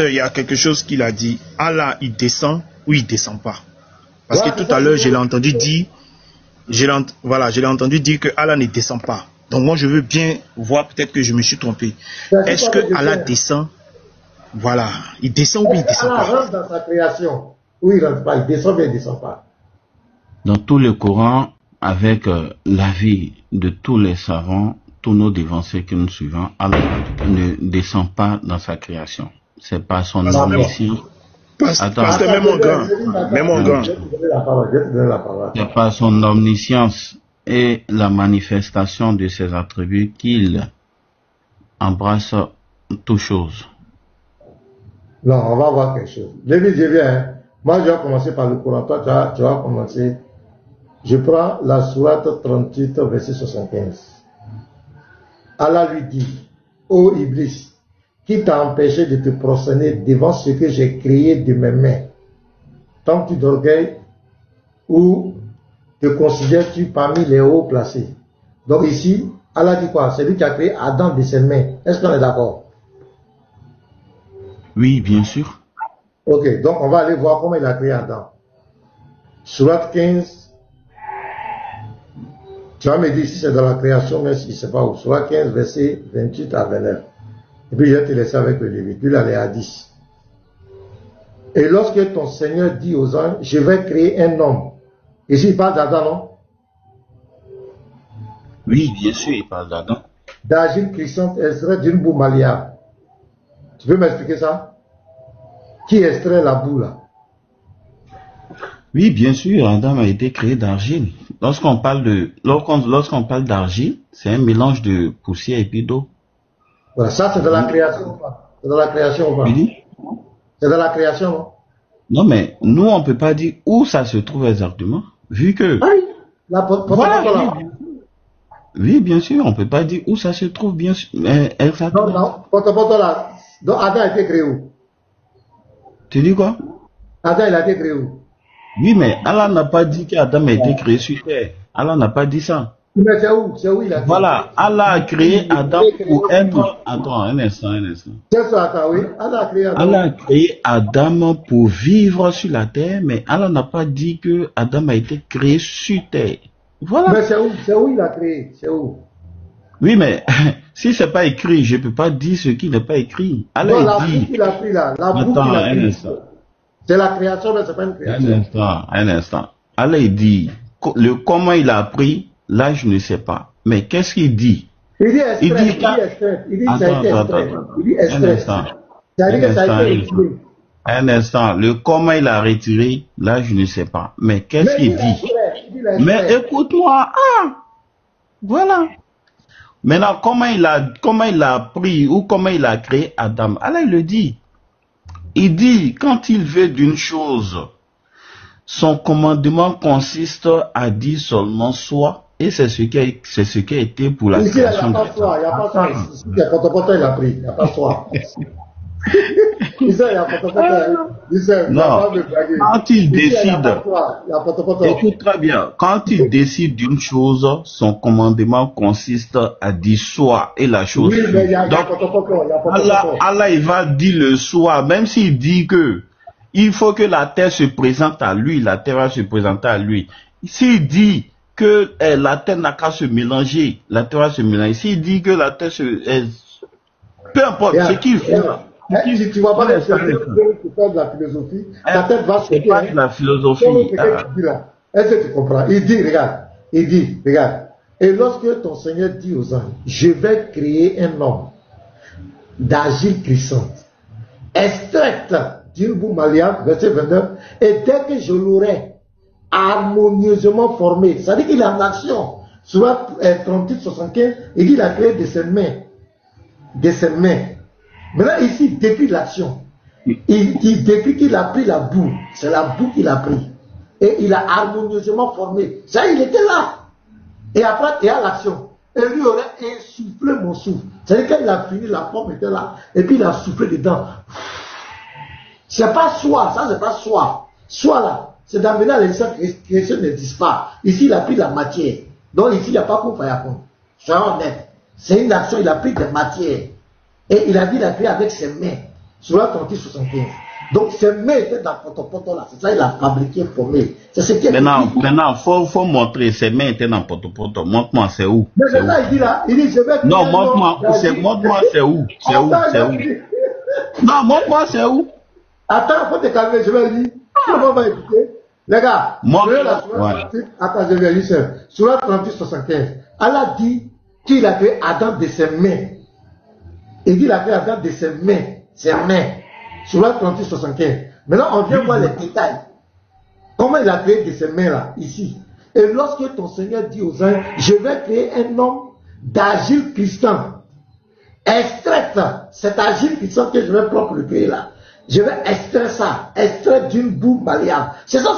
il y a quelque chose qu'il a dit. Allah, il descend ou il descend pas. Parce que tout à l'heure, je l'ai entendu dire que Allah ne descend pas. Donc moi, je veux bien voir, peut-être que je me suis trompé. Est-ce que Allah descend? Voilà, il descend ou il descend pas? Allah rentre dans sa création. Oui, il rentre pas, il descend, mais il ne descend pas. Dans tout le Coran, avec l'avis de tous les savants, tous nos dévancés que nous suivons, Allah ne descend pas dans sa création. C'est pas son omniscience. Pasteur, même mon grand. C'est pas son omniscience et la manifestation de ses attributs qu'il embrasse toutes choses. Non, on va voir quelque chose. David, je viens. Hein. Moi, je vais commencer par le Coran. Toi, tu vas commencer. Je prends la sourate 38, verset 75. Allah lui dit, ô Iblis, qui t'a empêché de te prosterner devant ce que j'ai créé de mes mains? Tant-tu d'orgueil ou te considères-tu parmi les hauts placés? Donc ici, Allah dit quoi? C'est lui qui a créé Adam de ses mains. Est-ce qu'on est d'accord? Oui, bien sûr. Ok, donc on va aller voir comment il a créé Adam. Sourate 15. Tu vas me dire si c'est dans la création, mais si c'est pas où. Sourate 15, verset 28 à 29. Et puis je vais te laisser avec le Lévite. Puis là, les hadiths. Et lorsque ton Seigneur dit aux anges, je vais créer un homme. Ici, il parle d'Adam, non? Oui, bien sûr, il parle d'Adam. D'agile crisante extrait d'une boue malléable. Tu peux m'expliquer ça? Qui extrait la boue là? Oui, bien sûr, Adam a été créé d'argile. Lorsqu'on parle d'argile, c'est un mélange de poussière et puis d'eau. Voilà, ça c'est de la création ou pas? C'est de la création ou pas? C'est de la création, non? Non, mais nous, on ne peut pas dire où ça se trouve exactement, vu que... Voilà. Oui, bien sûr, on ne peut pas dire où ça se trouve, bien sûr. Mais exactement. Non, là. Donc, Adam a été créé où? Tu dis quoi? Adam, il a été créé où? Oui, mais Allah n'a pas dit qu'Adam a été créé sur terre. Allah n'a pas dit ça. Mais c'est où? C'est où il a créé? Voilà, Allah a créé Adam pour être... Attends, un instant. C'est ça, attends, oui. Allah a créé Adam. Allah a créé Adam pour vivre sur la terre, mais Allah n'a pas dit que Adam a été créé sur terre. Voilà. Mais c'est où il a créé? C'est où? Oui, mais si c'est pas écrit, je peux pas dire ce qui n'est pas écrit. Allah la dit... boue qu'il a pris là, la boue qu'il a pris. C'est la création, mais c'est pas une création. Un instant. Allah dit, comment il a appris, là je ne sais pas. Mais qu'est-ce qu'il dit? Il dit extrait. Il dit ça a été extrait. Il dit extrait. C'est-à-dire que ça a été retiré. Un instant. Le comment il a retiré, là je ne sais pas. Mais qu'est-ce qu'il dit? Mais écoute-moi. Voilà. Maintenant, comment il a appris ou comment il a créé Adam? Allah il le dit. Il dit, quand il veut d'une chose, son commandement consiste à dire seulement soit, et c'est ce qui a été pour la création. Il n'y a pas soit, il n'y a pas ça. Ici, il y a pas il a pris, il n'y a pas soit. Ici, il y a pas non, quand il décide, écoute très bien, quand il décide d'une chose, son commandement consiste à dire soit et la chose. Oui, mais il y a donc, Allah, il va dire le soit, même s'il dit que il faut que la terre se présente à lui, la terre va se présenter à lui. S'il dit que la terre n'a qu'à se mélanger, la terre va se mélanger. S'il dit que la terre peu importe ce qu'il fait. Si tu ne vas pas faire de la philosophie, ta tête va se faire. C'est la philosophie. Est-ce que tu comprends? Il dit, regarde. Et lorsque ton Seigneur dit aux anges, je vais créer un homme d'argile crissante, extraite d'une boue malléable, verset 29, et dès que je l'aurai harmonieusement formé, c'est-à-dire qu'il est en action, sur 38-75, il dit il a créé de ses mains. Maintenant, ici, il décrit l'action. Il décrit qu'il a pris la boue. C'est la boue qu'il a pris. Et il a harmonieusement formé. Ça, il était là. Et après, il y a l'action. Et lui aurait insufflé mon souffle. C'est-à-dire qu'il a fini, la forme était là. Et puis il a soufflé dedans. C'est pas soi. Ça, c'est pas soi. Soi là. C'est d'amener à l'existence que la création n'existe pas. Ici, il a pris la matière. Donc ici, il n'y a pas qu'on fasse à fond. Soyons honnêtes. C'est une action, il a pris des matières. Et il a dit, il a créé avec ses mains, sur la 30-75. Donc ses mains étaient dans le poto là, c'est ça il a fabriqué, formé. C'est ce qui est maintenant, faut montrer, ses mains étaient dans le poto. Montre-moi, c'est où? Mais c'est ça, il dit là, il dit, je vais... Non, montre-moi, c'est où? Non, montre-moi, c'est où? Attends, faut te calmer, je vais dire. Comment on va écouter? Les gars, attends, je vais dire, sur la 30-75, Allah dit qu'il a créé Adam de ses mains. Il dit qu'il a créé Adam de ses mains, sur la 38-75. Maintenant, on vient voir les détails. Comment il a créé de ses mains là, ici. Et lorsque ton Seigneur dit aux anges, je vais créer un homme d'argile cristante, extraite, cet argile cristante que je vais propre créer là, je vais extraire d'une boue malléable. C'est ça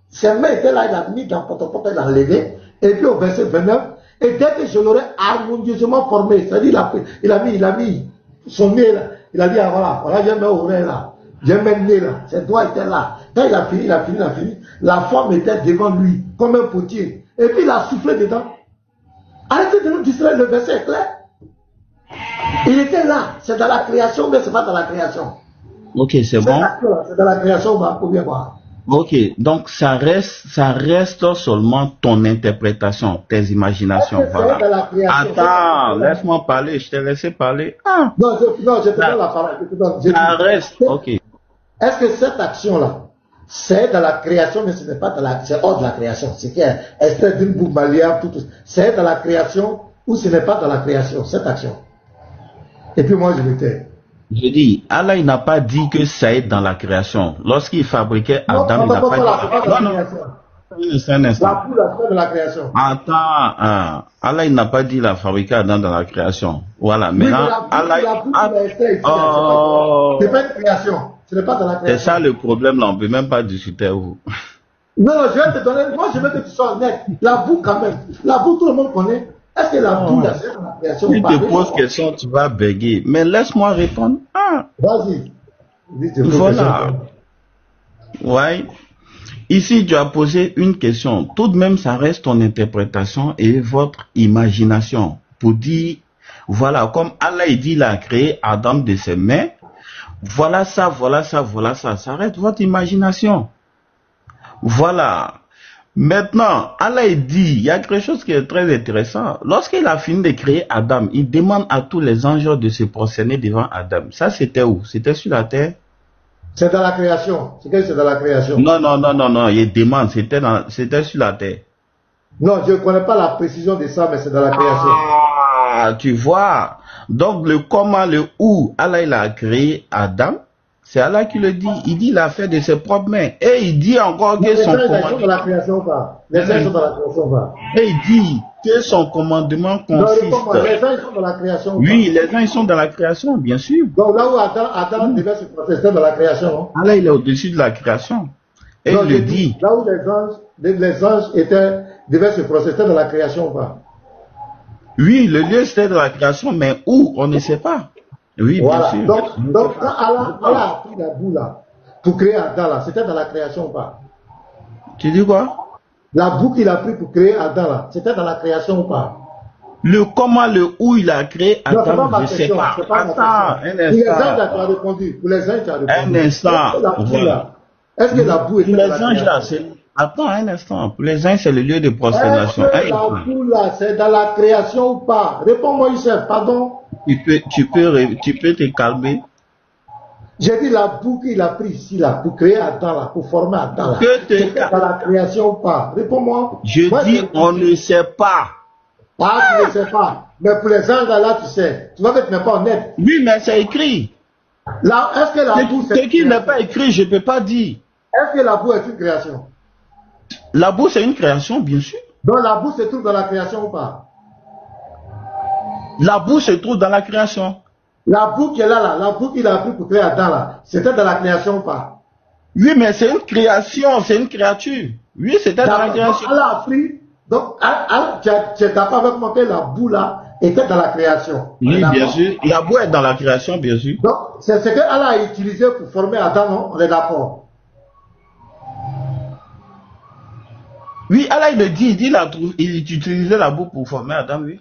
ses mains étaient là, il a mis dans le poto, il a enlevé, et puis au verset 29, et dès que je l'aurai harmonieusement formé, c'est-à-dire il a mis son nez là, il a dit, ah, voilà, j'ai mes oreilles là, j'ai mes nez là, ses doigts étaient là. Quand il a fini, la forme était devant lui, comme un potier. Et puis il a soufflé dedans. Arrêtez de nous distraire, le verset est clair. Il était là, c'est dans la création, mais c'est pas dans la création. Ok, c'est bon. C'est dans la création, on va bien voir. Ok, donc ça reste seulement ton interprétation, tes imaginations, voilà. Attends, laisse-moi parler, je t'ai laissé parler. Non, je te donne la parole. Ça reste, ok. Est-ce que cette action-là, c'est dans la création, mais ce n'est pas dans la, c'est hors de la création, c'est qui est extrait d'une boue malléable, tout, c'est dans la création ou ce n'est pas dans la création, cette action? Et puis moi je me tais. Je dis, Allah, il n'a pas dit que ça est dans la création. Lorsqu'il fabriquait Adam, il n'a pas dit... Non, non. C'est un instant. La boue, la de la création. Attends, Allah, il n'a pas dit la fabriquer Adam dans la création. Voilà, maintenant, Allah... C'est pas une création. Ce n'est pas dans la création. C'est ça le problème, là, on ne peut même pas discuter avec vous. Non, non, je vais te donner... Moi, je veux que tu sois honnête. La boue, quand même. La boue, tout le monde connaît. Est-ce que la boue, c'est dans la création? Si tu te poses question, tu vas bégayer. Mais laisse-moi répondre. Ah. Vas-y. Voilà. Ouais. Ici, tu as posé une question. Tout de même, ça reste ton interprétation et votre imagination. Pour dire, voilà, comme Allah dit, il a créé Adam de ses mains. Voilà ça, voilà ça, voilà ça. Ça reste votre imagination. Voilà. Maintenant, Allah dit, il y a quelque chose qui est très intéressant. Lorsqu'il a fini de créer Adam, il demande à tous les anges de se prosterner devant Adam. Ça, c'était où? C'était sur la terre? C'est dans la création. C'est dans la création. Non, non, non, non, non. Il demande, c'était sur la terre. Non, je ne connais pas la précision de ça, mais c'est dans la création. Ah, tu vois. Donc, le comment, le où, Allah, il a créé Adam. C'est Allah qui le dit. Il dit, il a fait de ses propres mains. Et il dit encore que son commandement... Les sont dans la création ou pas? Les uns sont dans la création ou pas? Et il dit que son commandement consiste... Non, les uns sont dans la création ou pas? Oui, les uns ils sont dans la création, bien sûr. Donc là où Adam devait se processer dans la création. Allah, il est au-dessus de la création. Et donc, il le dit. Là où les anges devaient se processer dans la création ou pas? Oui, le lieu c'était dans la création, mais où, on ne sait pas. Oui, voilà. bien sûr. Donc quand Allah a pris la boue là, pour créer Adam là, c'était dans la création ou pas? Tu dis quoi? La boue qu'il a pris pour créer Adam là, c'était dans la création ou pas? Le comment, le où il a créé Adam, je ne sais pas. Attends, un instant. Pour les uns, tu as répondu. Pour les uns, tu as répondu. Un instant. Voilà. Est-ce que la boue était dans la création? Là, attends un instant. Pour les uns, c'est le lieu de prosternation. Est-ce que la boue là, c'est dans la création ou pas? Réponds-moi, Youssef, pardon. Tu peux te calmer. J'ai dit la boue qu'il a pris ici là, pour créer Adam là, pour former Adam là. C'est dans la création ou pas? Réponds-moi. Je dis, on ne sait pas. Ah, tu ne sais pas. Mais pour les gens là, tu sais. Tu vas être même pas honnête. Oui, mais c'est écrit. Là, est-ce que la boue c'est... Ce qui n'est pas écrit, je ne peux pas dire. Est-ce que la boue est une création? La boue, c'est une création, bien sûr. Donc la boue se trouve dans la création ou pas? La boue se trouve dans la création. La boue qui est là, la boue qu'il a pris pour créer Adam là, c'était dans la création ou pas? Oui, mais c'est une création, c'est une créature. Oui, c'était dans la création. Allah a pris, donc tu n'as pas avec moi que la boue là était dans la création. Oui, bien sûr. La boue est dans la création, bien sûr. Donc, c'est ce que Allah a utilisé pour former Adam, non? On est d'accord. Oui, Allah il le dit, il utilisait la boue pour former Adam, oui.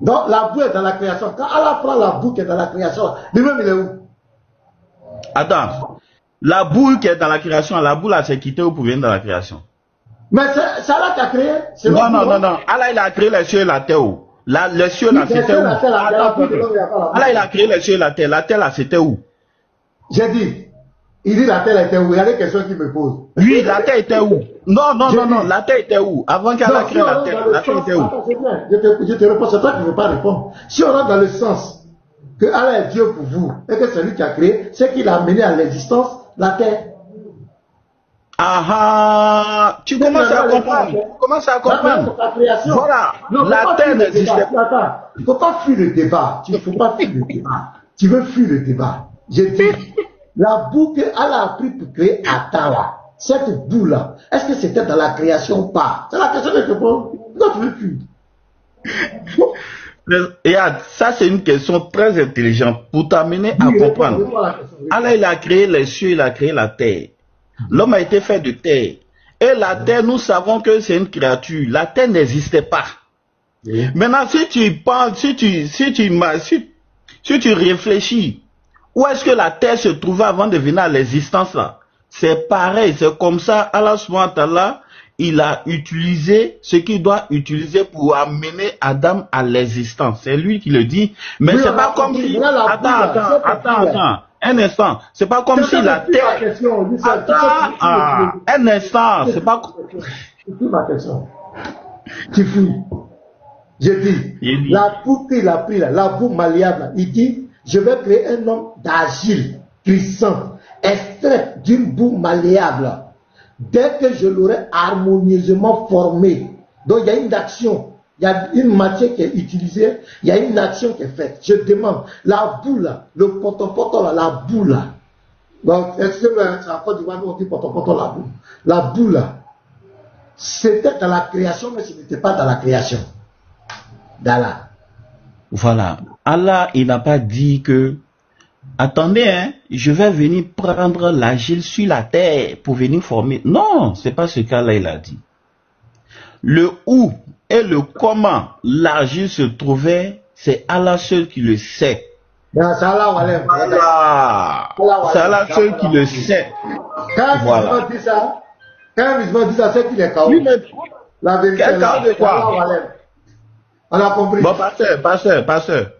Donc la boue est dans la création. Quand Allah prend la boue qui est dans la création, lui-même il est où? Attends, la boue qui est dans la création, la boue là c'est quitté ou pour venir dans la création? Mais c'est Allah qui a créé. Non, non, non, non. Allah il a créé les cieux et la terre. Les cieux là c'était où? Allah il a créé les cieux et la terre là c'était où? J'ai dit. Il dit la terre était où? Il y a des questions qui me posent. Oui, la terre était où? Non, non, non, non, la terre était où? Avant qu'Allah crée la terre était où? Attends, c'est bien. Je te réponds, c'est toi qui ne veux pas répondre. Si on rentre dans le sens que Allah est Dieu pour vous et que c'est lui qui a créé, c'est qu'il a amené à l'existence la terre. Ah, tu commences à comprendre. Tu commences à comprendre. Voilà, la terre n'existait pas. Il ne faut pas fuir le débat. Tu ne faut pas fuir le débat. Tu veux fuir le débat. J'ai dit. La boue que Allah a pris pour créer Adam là, cette boue là, est-ce que c'était dans la création ou pas? C'est la question que je te pose. Pourquoi tu veux plus? Et ça c'est une question très intelligente pour t'amener à comprendre. Allah il a créé les cieux, il a créé la terre. L'homme a été fait de terre. Et la terre, nous savons que c'est une créature. La terre n'existait pas. Maintenant, si tu penses, si tu réfléchis, où est-ce que la terre se trouvait avant de venir à l'existence là? C'est pareil, c'est comme ça, Allah subhanahu wa ta'ala, il a utilisé ce qu'il doit utiliser pour amener Adam à l'existence. C'est lui qui le dit, mais c'est pas comme si... Attends, un instant, c'est pas comme si la terre... Attends, un instant, c'est pas... C'est ma question. Tu fouilles. J'ai dit, la boue qu'il a pris là, la boue malléable, il dit... Je vais créer un homme d'agile, puissant, extrait d'une boue malléable. Dès que je l'aurai harmonieusement formé. Donc il y a une action, il y a une matière qui est utilisée, il y a une action qui est faite. Je demande, la boue là, le potopoto là, la boue là. Donc, excusez-moi, c'est en Côte d'Ivoire, on dit potopoto la boue. La boue là, c'était dans la création, mais ce n'était pas dans la création. d'Allah. Voilà. Allah, il n'a pas dit que, attendez, hein, je vais venir prendre l'agile sur la terre pour venir former. Non, c'est pas ce qu'Allah il a dit. Le où et le comment l'agile se trouvait, c'est Allah seul qui le sait. C'est Allah seul qui le sait. Quand voilà. Quand musulman dit ça, c'est qu'il est chaos. La vérité est là. On a compris. Bon, passeur.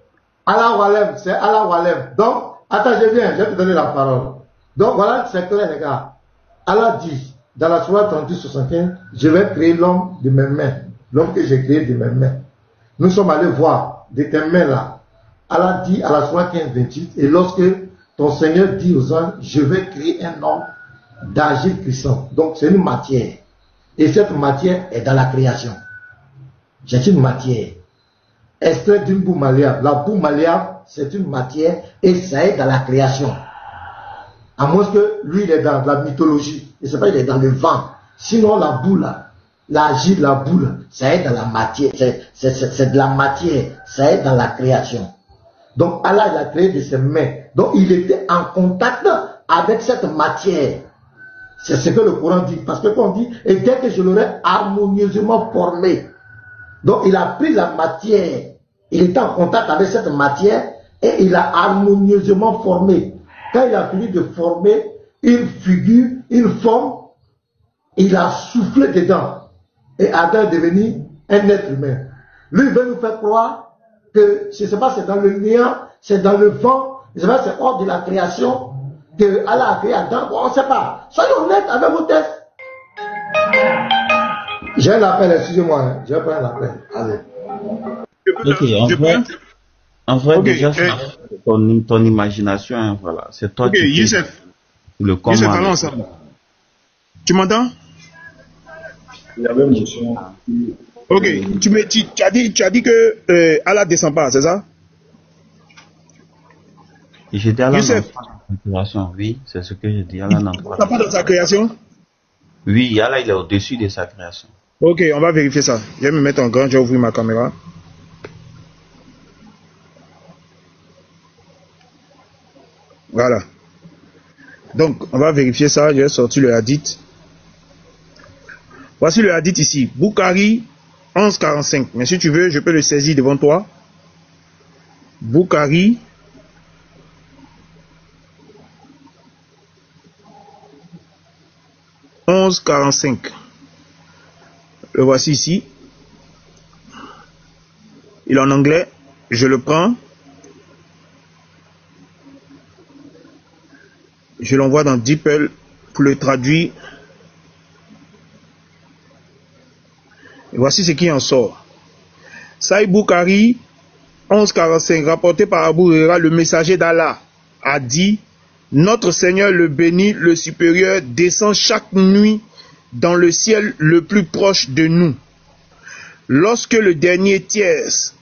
Allah Walem, c'est Allah Walem. Donc, attends, je viens, je vais te donner la parole. Donc, voilà, c'est clair, les gars. Allah dit, dans la sourate 38-75, je vais créer l'homme de mes mains. L'homme que j'ai créé de mes mains. Nous sommes allés voir de tes mains là. Allah dit à la sourate 15-28, et lorsque ton Seigneur dit aux anges, je vais créer un homme d'agile puissant. Donc, c'est une matière. Et cette matière est dans la création. C'est une matière. Extrait d'une boue malléable. La boue malléable, c'est une matière et ça est dans la création. À moins que lui, il est dans la mythologie. Et c'est pas, il est dans le vent. Sinon, la boue là, l'agile, la boue là, ça est dans la matière. C'est de la matière. Ça est dans la création. Donc, Allah, il a créé de ses mains. Donc, il était en contact avec cette matière. C'est ce que le Coran dit. Parce que quand on dit, et dès que je l'aurai harmonieusement formé. Donc, il a pris la matière. Il était en contact avec cette matière et il a harmonieusement formé. Quand il a fini de former une figure, une forme, il a soufflé dedans. Et Adam est devenu un être humain. Lui, il veut nous faire croire que, je ne sais pas, c'est dans le néant, c'est dans le vent, je ne sais pas, c'est hors de la création, que Allah a créé Adam. Bon, on ne sait pas. Soyons honnêtes avec vos tests. J'ai un appel, excusez-moi, hein. Je vais prendre l'appel. Allez. En vrai, déjà, ton imagination, hein, voilà. C'est toi qui Youssef. Le comment. Youssef, allons ensemble. Tu m'entends? Il y avait une question. Ok, tu as dit que Allah ne descend pas, c'est ça? J'ai dit Allah Youssef. dans sa création, oui, c'est ce que j'ai dit. Allah n'entre pas dans sa création? Oui, Allah il est au-dessus de sa création. Ok, on va vérifier ça. Je vais me mettre en grand, je vais ouvrir ma caméra. Voilà. Donc, on va vérifier ça. Je vais sortir le hadith. Voici le hadith ici. Bukhari 11:45. Mais si tu veux, je peux le saisir devant toi. Bukhari 11:45. Le voici ici. Il est en anglais. Je le prends. Je l'envoie dans DeepL pour le traduire. Et voici ce qui en sort. Sahih Bukhari 11:45, rapporté par Abu Huraira, le messager d'Allah, a dit: notre Seigneur le béni, le supérieur, descend chaque nuit dans le ciel le plus proche de nous. Lorsque le dernier tiers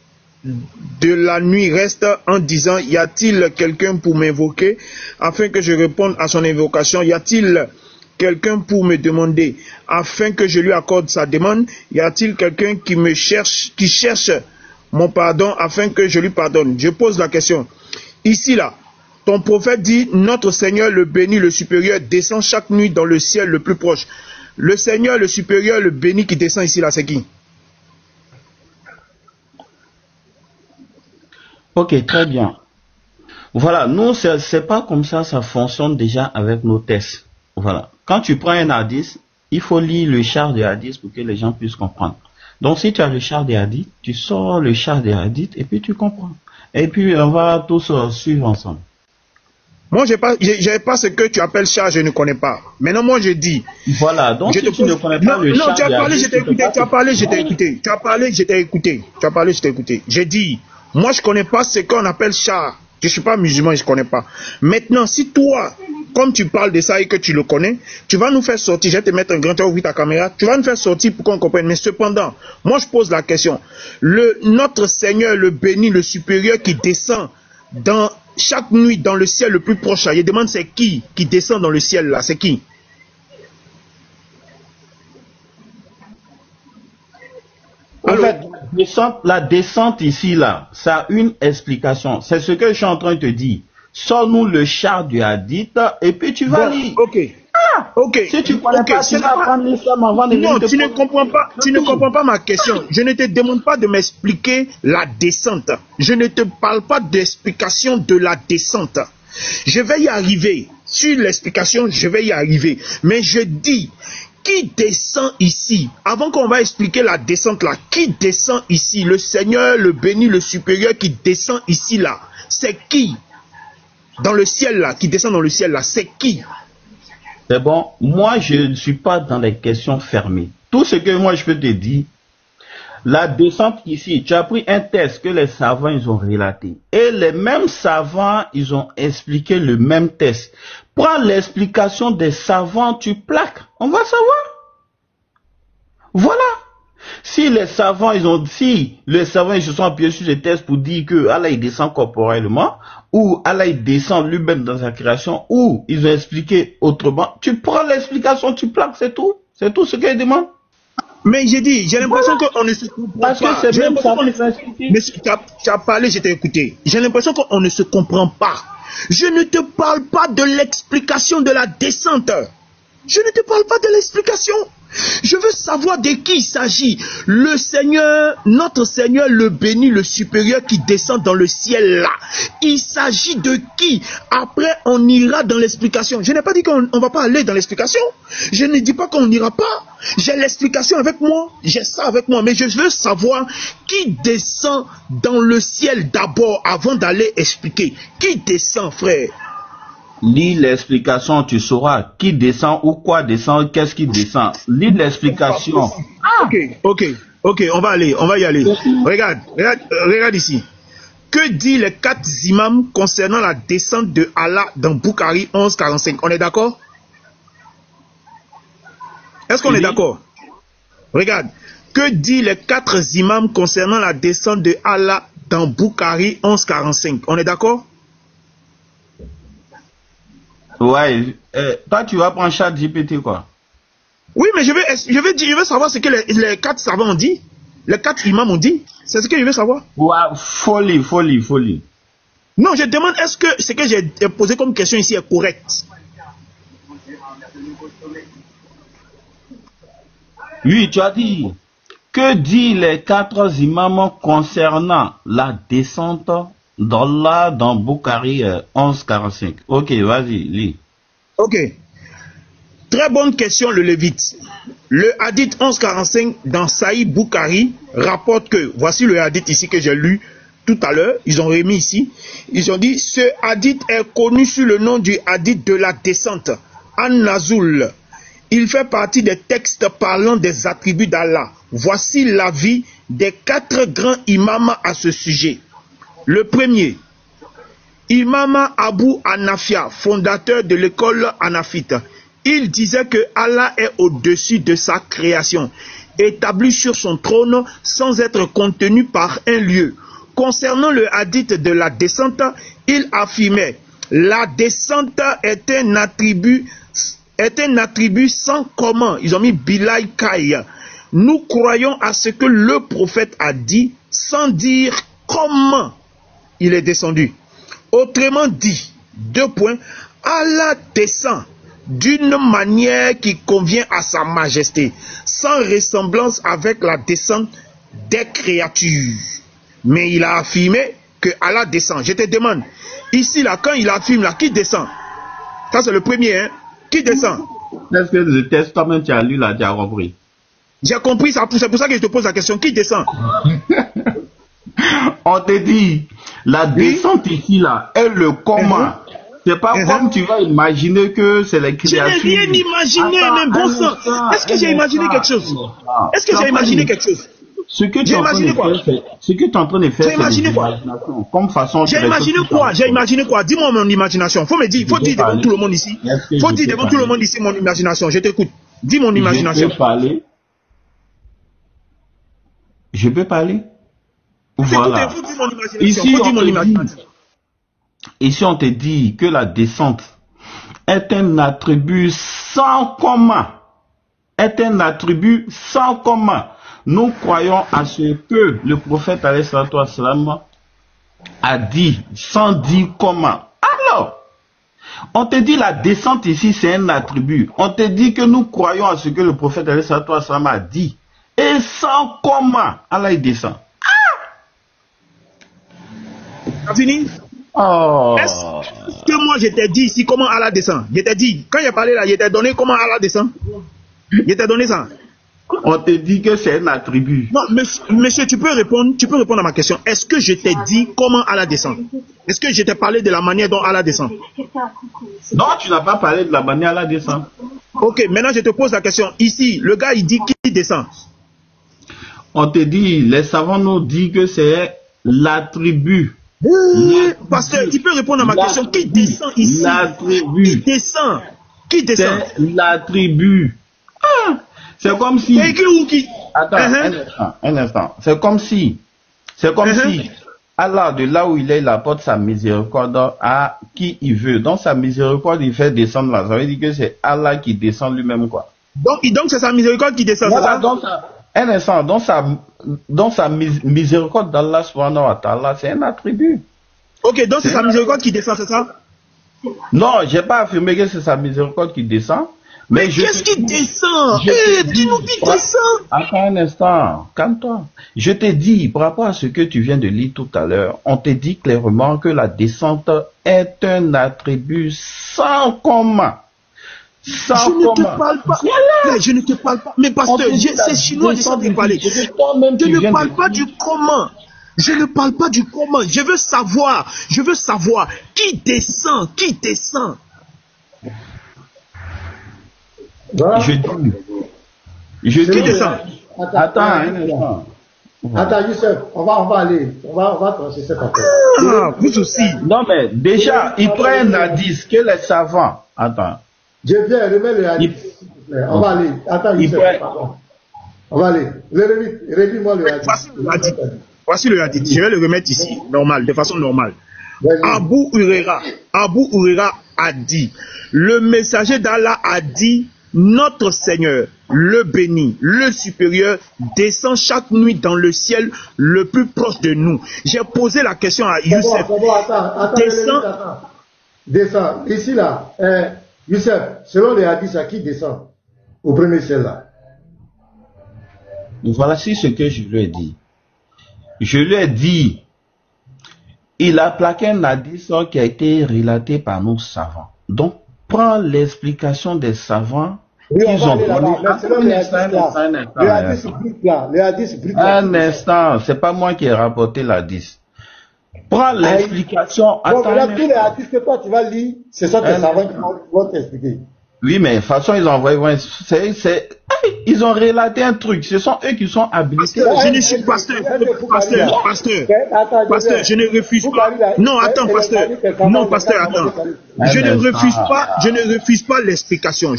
de la nuit reste en disant: y a-t-il quelqu'un pour m'invoquer afin que je réponde à son invocation? Y a-t-il quelqu'un pour me demander afin que je lui accorde sa demande? Y a-t-il quelqu'un qui cherche mon pardon afin que je lui pardonne? Je pose la question. Ici là, ton prophète dit: notre Seigneur le béni, le supérieur, descend chaque nuit dans le ciel le plus proche. Le Seigneur, le supérieur, le béni qui descend ici là, c'est qui? Ok, très bien. Voilà, nous, c'est pas comme ça, ça fonctionne déjà avec nos tests. Voilà. Quand tu prends un hadith, il faut lire le char de hadith pour que les gens puissent comprendre. Donc, si tu as le char des hadiths, tu sors le char des hadiths et puis tu comprends. Et puis, on va tous suivre ensemble. Moi, j'ai pas ce que tu appelles char, je ne connais pas. Maintenant, moi, je dis. Voilà, donc si tu ne connais pas le char des hadiths... Non, tu as parlé, je t'ai écouté. Tu as parlé, je t'ai écouté. J'ai dit, moi, je ne connais pas ce qu'on appelle char. Je ne suis pas musulman, je ne connais pas. Maintenant, si toi, comme tu parles de ça et que tu le connais, tu vas nous faire sortir, je vais te mettre un grand, tu vas ouvrir ta caméra, tu vas nous faire sortir pour qu'on comprenne. Mais cependant, moi je pose la question. Notre Seigneur, le béni, le supérieur qui descend dans chaque nuit dans le ciel le plus proche, là, il demande c'est qui descend dans le ciel là, c'est qui? En fait, la descente ici, là, ça a une explication. C'est ce que je suis en train de te dire. Sors-nous le char du hadith et puis tu vas lire. Ok. Ok. Si tu connais pas, tu vas prendre l'islam avant de lire. Non, tu ne comprends pas ma question. Je ne te demande pas de m'expliquer la descente. Je ne te parle pas d'explication de la descente. Je vais y arriver. Sur l'explication, je vais y arriver. Mais je dis, qui descend ici? Avant qu'on va expliquer la descente là, qui descend ici? Le Seigneur, le béni, le supérieur qui descend ici là. C'est qui? Dans le ciel là, qui descend dans le ciel là, c'est qui? C'est bon, moi je ne suis pas dans les questions fermées. Tout ce que moi je peux te dire, la descente ici, tu as pris un texte que les savants ils ont relaté. Et les mêmes savants, ils ont expliqué le même texte. Prends l'explication des savants, tu plaques. On va savoir. Voilà. Si les savants, ils se sont appuyés sur ces textes pour dire que Allah il descend corporellement, ou Allah il descend lui-même dans sa création, ou ils ont expliqué autrement, tu prends l'explication, tu plaques, c'est tout. C'est tout ce qu'ils demandent. Mais j'ai dit, j'ai l'impression qu'on ne se comprend pas. Parce que c'est même ça qu'on est expliqué. Mais tu as parlé, j'ai écouté. J'ai l'impression qu'on ne se comprend pas. Je ne te parle pas de l'explication de la descente. Je ne te parle pas de l'explication. Je veux savoir de qui il s'agit. Le Seigneur, notre Seigneur, le béni, le supérieur qui descend dans le ciel là. Il s'agit de qui? Après, on ira dans l'explication. Je n'ai pas dit qu'on ne va pas aller dans l'explication. Je ne dis pas qu'on n'ira pas. J'ai l'explication avec moi. J'ai ça avec moi. Mais je veux savoir qui descend dans le ciel d'abord avant d'aller expliquer. Qui descend, frère? Lis l'explication, tu sauras qui descend ou quoi descend, qu'est-ce qui descend. Lis l'explication. Ok, on va y aller. Regarde ici. Que dit les 4 imams concernant la descente de Allah dans Bukhari 11:45? On est d'accord? Est-ce qu'on est d'accord? Regarde. Que dit les 4 imams concernant la descente de Allah dans Bukhari 11:45? On est d'accord? Ouais, toi tu vas prendre ChatGPT quoi. Oui, mais je veux savoir ce que les 4 savants ont dit. Les 4 imams ont dit. C'est ce que je veux savoir. Ouais, folie. Non, je demande est-ce que ce que j'ai posé comme question ici est correct? Oui, tu as dit. Que dit les 4 imams concernant la descente d'Allah dans Bukhari 11:45. Ok, vas-y, lis. Ok. Très bonne question, le Lévite. Le hadith 11:45 dans Sahih Bukhari rapporte que, voici le hadith ici que j'ai lu tout à l'heure, ils ont remis ici, ils ont dit, ce hadith est connu sous le nom du hadith de la descente, An-Nazul. Il fait partie des textes parlant des attributs d'Allah. Voici l'avis des 4 grands imams à ce sujet. Le premier, Imam Abu Hanafia, fondateur de l'école hanafite, il disait que Allah est au-dessus de sa création, établi sur son trône sans être contenu par un lieu. Concernant le hadith de la descente, il affirmait, la descente est un attribut sans comment. Ils ont mis Bilay Kai. Nous croyons à ce que le prophète a dit sans dire comment il est descendu. Autrement dit, 2 points, Allah descend d'une manière qui convient à sa majesté, sans ressemblance avec la descente des créatures. Mais il a affirmé que Allah descend. Je te demande, ici là, quand il affirme là, qui descend? Ça c'est le premier, hein? Qui descend? Est-ce que le texte toi-même tu as lu là, tu as compris? J'ai compris, c'est pour ça que je te pose la question, qui descend? On te dit, la descente ici là, est le comment. C'est pas comme tu vas imaginer que c'est les créatures. Je n'ai rien imaginé, mais bon sang. Est-ce que j'ai imaginé quelque chose? Est-ce que j'ai imaginé quelque chose? Ce que tu es en train de faire, c'est l'imagination. Comme façon. J'ai imaginé quoi? Dis-moi mon imagination. Faut dire devant tout le monde ici. Faut dire devant tout le monde ici mon imagination. Je t'écoute. Dis mon imagination. Je peux parler? Voilà. Ici, on te dit que la descente est un attribut sans commun. Nous croyons à ce que le prophète a dit, sans dire comment. Alors, on te dit la descente ici, c'est un attribut. On te dit que nous croyons à ce que le prophète a dit. Et sans comment, Allah il descend. T'as fini? Est-ce que moi je t'ai dit ici comment Allah descend? Je t'ai dit, quand j'ai parlé là, je t'ai donné comment Allah descend? Je t'ai donné ça. On te dit que c'est un attribut. Non, monsieur, tu peux répondre à ma question. Est-ce que je t'ai dit comment Allah descend? Est-ce que je t'ai parlé de la manière dont Allah descend? Non, tu n'as pas parlé de la manière dont Allah descend. Ok, maintenant je te pose la question. Ici, le gars il dit qui descend? On te dit, les savants nous disent que c'est l'attribut. Pasteur, tu peux répondre à ma question. Qui descend ici? L'attribut. Qui descend? C'est l'attribut. C'est comme si... Attends, un instant. C'est comme si Allah, de là où il est, il apporte sa miséricorde à qui il veut. Donc sa miséricorde, il fait descendre là. Ça veut dire que c'est Allah qui descend lui-même, quoi. Donc c'est sa miséricorde qui descend, voilà, c'est ça? Un instant, dans sa miséricorde d'Allah subhanahu wa ta'ala, c'est un attribut. Ok, donc c'est sa miséricorde qui descend, c'est ça? Non, j'ai pas affirmé que c'est sa miséricorde qui descend. Mais qu'est-ce qui descend? Dis-nous qui descend. Attends un instant, calme-toi. Je t'ai dit, par rapport à ce que tu viens de lire tout à l'heure, on te dit clairement que la descente est un attribut sans commun. Je ne te parle pas. Je ne te parle pas. Mais pasteur, c'est chinois de ça de parler. Je ne parle pas du comment. Je ne parle pas du comment. Je veux savoir qui descend. Voilà. Je descend. Attends, Youssef, on va aller. On va trancher cette affaire. Vous aussi. Non, mais déjà, il prend un indice que les savants. Attends. Je viens, remets le hadith. On va aller. Attends, Youssef. On va aller. Relis-moi le hadith. Voici le hadith. Je vais le remettre ici, de façon normale. Abu Huraira a dit, le messager d'Allah a dit, notre Seigneur, le béni, le supérieur, descend chaque nuit dans le ciel le plus proche de nous. J'ai posé la question à Youssef. Descend. Ici, là, Youssef, selon les hadiths, à qui descend au premier ciel, là? Voici ce que je lui ai dit. Je lui ai dit, il a plaqué un hadith qui a été relaté par nos savants. Donc, prends l'explication des savants. Oui, ils ont donné. Un instant, c'est pas moi qui ai rapporté l'hadith. Prends l'explication. Donc là, tous les hadiths que toi tu vas lire, ce sont tes savants qui vont t'expliquer. Oui, mais de toute façon, ils ont envoyé. Ils ont relaté un truc. Ce sont eux qui sont habilités. Je ne suis pasteur, je ne refuse pas. Non, attends, pasteur. Non, pasteur, attends. Je ne refuse pas l'explication.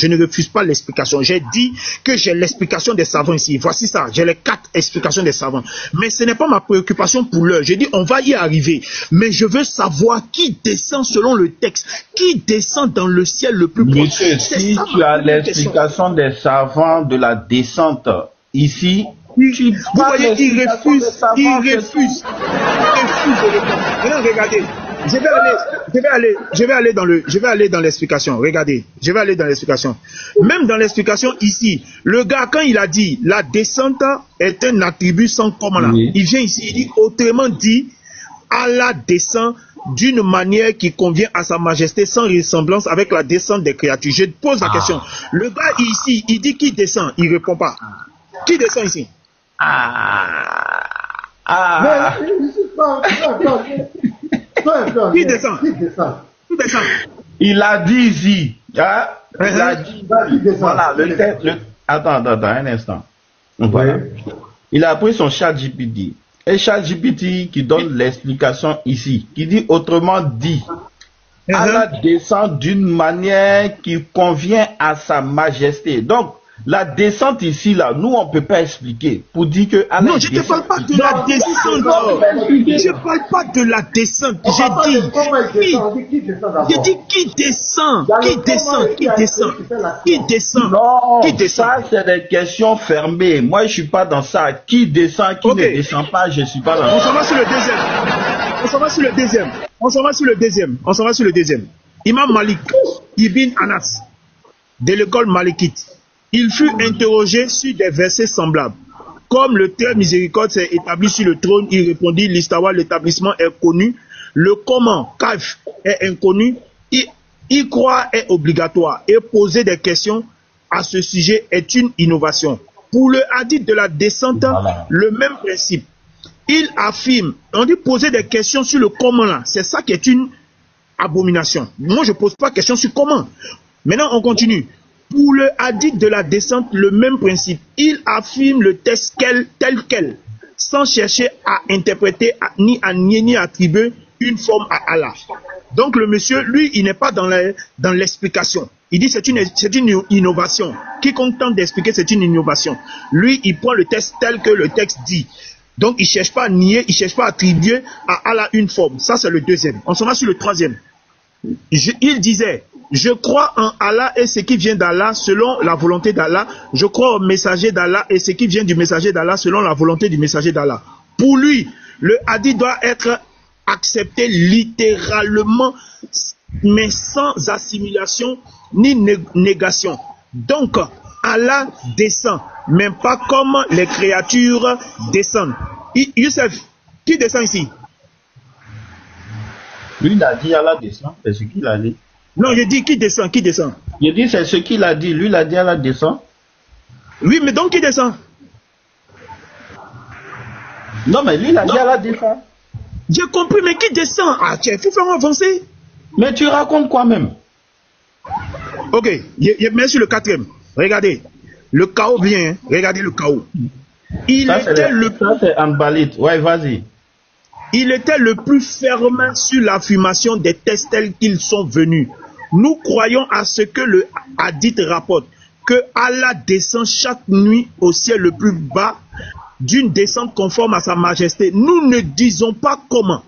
J'ai dit que j'ai l'explication des savants ici. Voici ça. J'ai les 4 explications des savants. Mais ce n'est pas ma préoccupation pour l'heure. J'ai dit, on va y arriver. Mais je veux savoir qui descend selon le texte. Qui descend dans le ciel le plus proche. Si tu as l'explication des savants de la descente ici, vous voyez, il refuse. Regardez, je vais aller dans l'explication. Regardez, je vais aller dans l'explication. Même dans l'explication ici, le gars, quand il a dit la descente est un attribut sans commun, il vient ici, il dit autrement dit, Allah descend d'une manière qui convient à sa majesté sans ressemblance avec la descente des créatures. Je te pose la question. Le gars ici, il dit qui descend, il répond pas. Qui descend ici? Qui descend? Il a dit ici. Il a dit. Voilà, attends, un instant. Voilà. Il a pris son chat GPT. Et chat GPT qui donne l'explication ici, qui dit autrement dit, Allah descend d'une manière qui convient à sa majesté. Donc, la descente ici, là, nous, on ne peut pas expliquer pour dire que Allah. Non, je ne te parle pas de la descente. Je ne parle pas de la descente. J'ai dit qui descend. Qui descend. Qui descend. Qui descend. Non, qui descend. Ça, c'est des questions fermées. Moi, je ne suis pas dans ça. Qui descend, qui ne descend pas, je ne suis pas dans ça. On s'en va sur le deuxième. On s'en va sur le deuxième. On s'en va sur le deuxième. On s'en va sur le deuxième. Imam Malik Ibn Anas, de l'école malikite. Il fut interrogé sur des versets semblables. Comme le très miséricorde s'est établi sur le trône, il répondit, l'histoire, l'établissement est connu. Le comment, kaf, est inconnu. Y croire est obligatoire. Et poser des questions à ce sujet est une innovation. Pour le hadith de la descente, le même principe. Il affirme, on dit poser des questions sur le comment là. C'est ça qui est une abomination. Moi, je ne pose pas de questions sur comment. Maintenant, on continue. Pour le hadith de la descente, le même principe. Il affirme le texte tel quel, sans chercher à interpréter, ni à nier, ni à attribuer une forme à Allah. Donc le monsieur, lui, il n'est pas dans l'explication. Il dit c'est une innovation. Quiconque tente d'expliquer, c'est une innovation. Lui, il prend le texte tel que le texte dit. Donc il ne cherche pas à nier, il ne cherche pas à attribuer à Allah une forme. Ça, c'est le deuxième. On s'en va sur le troisième. Il disait, je crois en Allah et ce qui vient d'Allah selon la volonté d'Allah. Je crois au messager d'Allah et ce qui vient du messager d'Allah selon la volonté du messager d'Allah. Pour lui, le hadith doit être accepté littéralement, mais sans assimilation ni négation. Donc, Allah descend, mais pas comme les créatures descendent. Youssef, qui descend ici? Lui, il a dit Allah descend, c'est ce qu'il a dit. Non, je dis qui descend, qui descend. Je dis c'est ce qu'il a dit. Lui, il a dit Allah descend. Oui, mais donc qui descend? Non, mais lui, il a dit Allah descend. J'ai compris, mais qui descend? Ah, tiens, il faut faire avancer. Mais tu racontes quoi même? Ok, je mets sur le quatrième. Regardez, le chaos vient, regardez le chaos. Ça, c'est Ambalit. Ouais, vas-y. Il était le plus ferme sur l'affirmation des textes tels qu'ils sont venus. Nous croyons à ce que le hadith rapporte, que Allah descend chaque nuit au ciel le plus bas d'une descente conforme à sa majesté. Nous ne disons pas comment,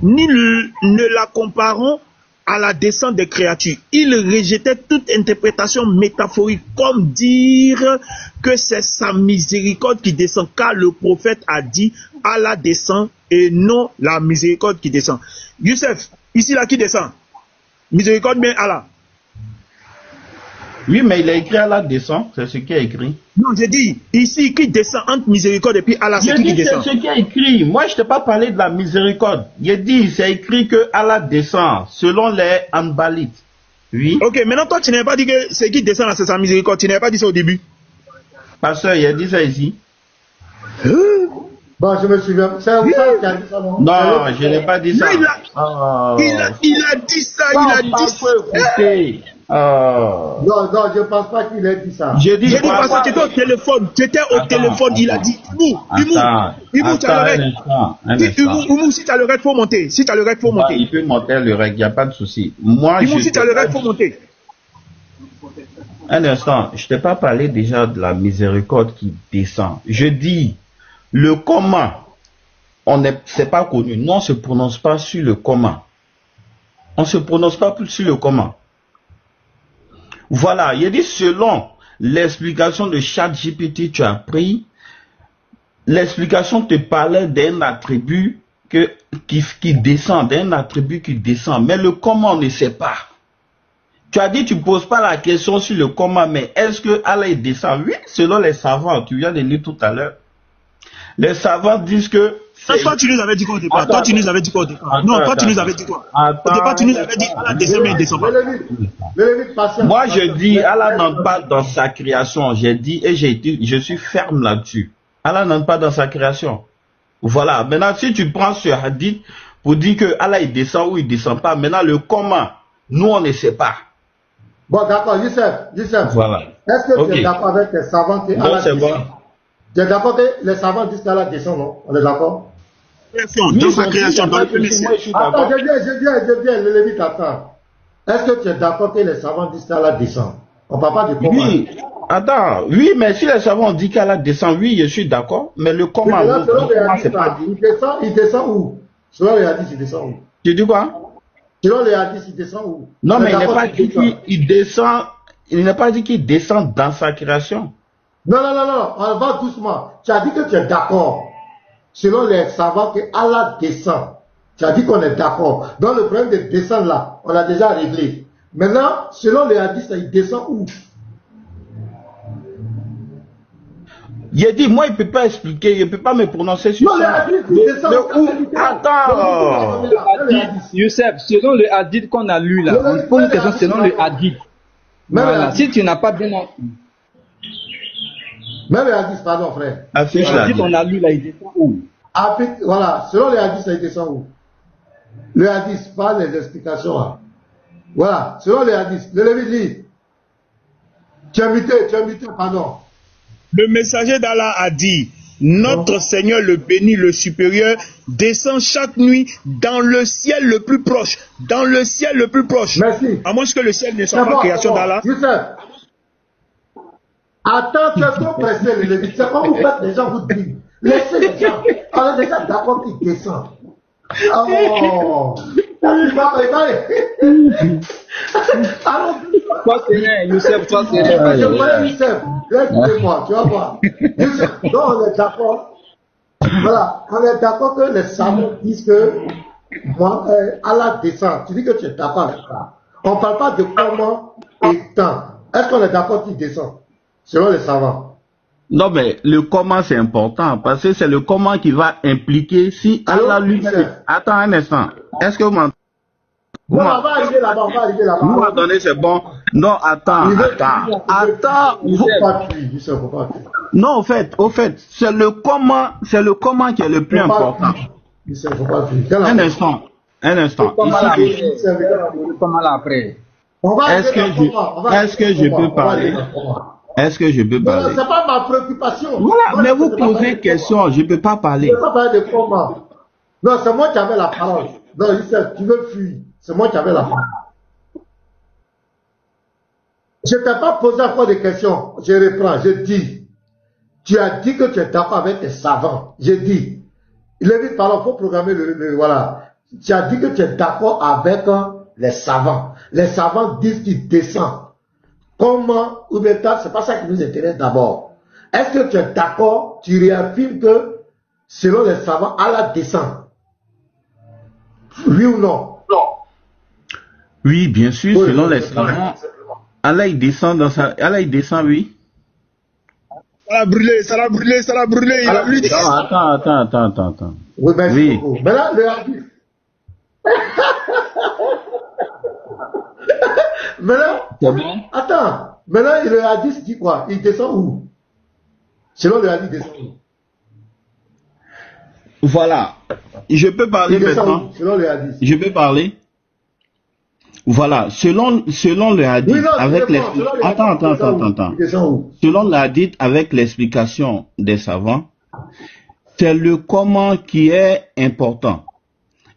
ni ne la comparons à la descente des créatures. Il rejetait toute interprétation métaphorique, comme dire que c'est sa miséricorde qui descend, car le prophète a dit Allah descend et non la miséricorde qui descend. Youssef, ici là qui descend? Miséricorde bien Allah. Oui, mais il a écrit Allah descend, c'est ce qui est écrit. Non, j'ai dit, ici qui descend entre miséricorde et puis Allah, c'est qui descend? C'est ce qui est écrit. Moi, je ne t'ai pas parlé de la miséricorde. J'ai dit, c'est écrit que Allah descend, selon les Hanbalites. Oui. Ok, maintenant toi, tu n'avais pas dit que c'est qui descend là, c'est sa miséricorde. Tu n'avais pas dit ça au début. Pasteur, il a dit ça ici. Bon, je me souviens. C'est ça qui a dit ça, non? Non, je n'ai pas dit ça. Il a dit ça, il a dit ça. Non, je ne pense pas qu'il ait dit ça. J'ai dit parce que tu étais au téléphone. Tu étais au téléphone, il a dit. Imou, tu as le règle. Imou, si tu as le règle, il faut monter. Si tu as le règle, il faut monter. Il peut monter le règle, il n'y a pas de souci. Moi, Imou, si tu as le règle, il faut monter. Un instant, je ne t'ai pas parlé déjà de la miséricorde qui descend. Je dis, le comment, c'est pas connu. Nous, on ne se prononce pas sur le comment. On ne se prononce pas plus sur le comment. Voilà, il dit selon l'explication de ChatGPT, tu as pris, l'explication te parlait d'un attribut qui descend, d'un attribut qui descend. Mais le comment, on ne sait pas. Tu as dit, tu ne poses pas la question sur le comment, mais est-ce que Allah descend? Oui, selon les savants, tu viens de lire tout à l'heure. Les savants disent que... Toi, tu nous avais dit quoi au départ? Toi, tu nous avais dit quoi au départ? Non, toi, tu nous avais dit quoi? Au départ, tu nous avais dit Allah descend, mais il descend pas. Moi, je dis, Allah n'entre pas dans sa création. J'ai dit, et je suis ferme là-dessus. Allah n'entre pas dans sa création. Voilà. Maintenant, si tu prends ce hadith pour dire que Allah, il descend ou il descend pas, maintenant, le comment, nous, on ne sait pas. Bon, d'accord, Youssef. Voilà. Est-ce que tu es d'accord avec les savants que Allah descend? Tu es d'accord que les savants disent qu'Allah descend, non? On est d'accord? Dans sa création, dans le premier ciel. Attends, je viens, le Lévite attend. Est-ce que tu es d'accord que les savants disent qu'Allah descend? On ne parle pas de comment. Oui, attends, oui, mais si les savants disent qu'Allah descend, oui, je suis d'accord, mais le comment, c'est pas dit. Il descend où? Selon les hadiths, il descend où? Tu dis quoi? Selon les hadiths, il descend où? Non, mais il n'est pas dit qu'il descend, il n'est pas dit qu'il descend dans sa création. Non, on va doucement. Tu as dit que tu es d'accord. Selon les savants, que Allah descend. Tu as dit qu'on est d'accord. Donc le problème de descendre là, on l'a déjà réglé. Maintenant, selon les hadiths, il descend où? Il a dit, moi, il ne peut pas expliquer, il ne peut pas me prononcer sur ça. Attends. Youssef, selon le hadith qu'on a lu là, on pose une question selon le hadith. Voilà. Si tu n'as pas bien... Même les hadiths, pardon frère. Affiche le hadith on a lu là, il descend où? Voilà, selon les hadiths, il descend où? Le hadith, pas les explications là. Voilà, selon les hadiths, le Lévite lit. Tu as muté, pardon. Le messager d'Allah a dit, notre Seigneur le béni, le supérieur, descend chaque nuit dans le ciel le plus proche. Dans le ciel le plus proche. Merci. À moins que le ciel ne soit pas création d'Allah. Attends, tu es trop pressé, le Lévite. C'est comme vous faites, les gens vous disent. Laissez les gens. On est déjà d'accord qu'il descend. Oh. Toi, c'est rien, Youssef, toi, c'est rien. Je connais Youssef. Laisse-moi, tu vas voir. Youssef, donc on est d'accord. Voilà, on est d'accord que les savants disent que moi, Allah descend. Tu dis que tu es d'accord avec ça. On ne parle pas de comment et quand. Est-ce qu'on est d'accord qu'il descend? Selon les savants. Non, mais le comment c'est important parce que c'est le comment qui va impliquer si Allah lui. Attends un instant. Est-ce que vous m'entendez? Non, on va arriver là-bas, Vous m'entendez, c'est bon. Non, attends. Non, au fait, c'est le comment qui est le plus important. Un instant. Comment après? Est-ce que je peux parler? Est-ce que je peux parler? C'est pas ma préoccupation. Voilà, mais vous posez une question, je ne peux pas parler. Je ne peux pas parler de comment. Non, c'est moi qui avais la parole. Non, tu veux fuir. C'est moi qui avais la parole. Je ne t'ai pas posé encore de questions. Je reprends, je dis. Tu as dit que tu es d'accord avec tes savants. J'ai dit. Il est vite parlant, il faut programmer voilà. Tu as dit que tu es d'accord avec les savants. Les savants disent qu'ils descendent. Comment, ou bien c'est pas ça qui nous intéresse d'abord. Est-ce que tu es d'accord, tu réaffirmes que, selon les savants, Allah descend? Oui ou non? Non. Oui, bien sûr, oui, selon les savants, Allah il descend dans sa... Allah il descend, oui. Ça l'a brûlé, il a brûlé. Attends. Oui, merci beaucoup. Mais là, le hadith. Maintenant, attends, maintenant le hadith dit quoi? Il descend où? Selon le hadith, il descend où? Voilà, je peux parler maintenant. Selon le hadith. Je peux parler. Voilà, selon le hadith, oui, non, avec attends. Selon le hadith, avec l'explication des savants, c'est le comment qui est important.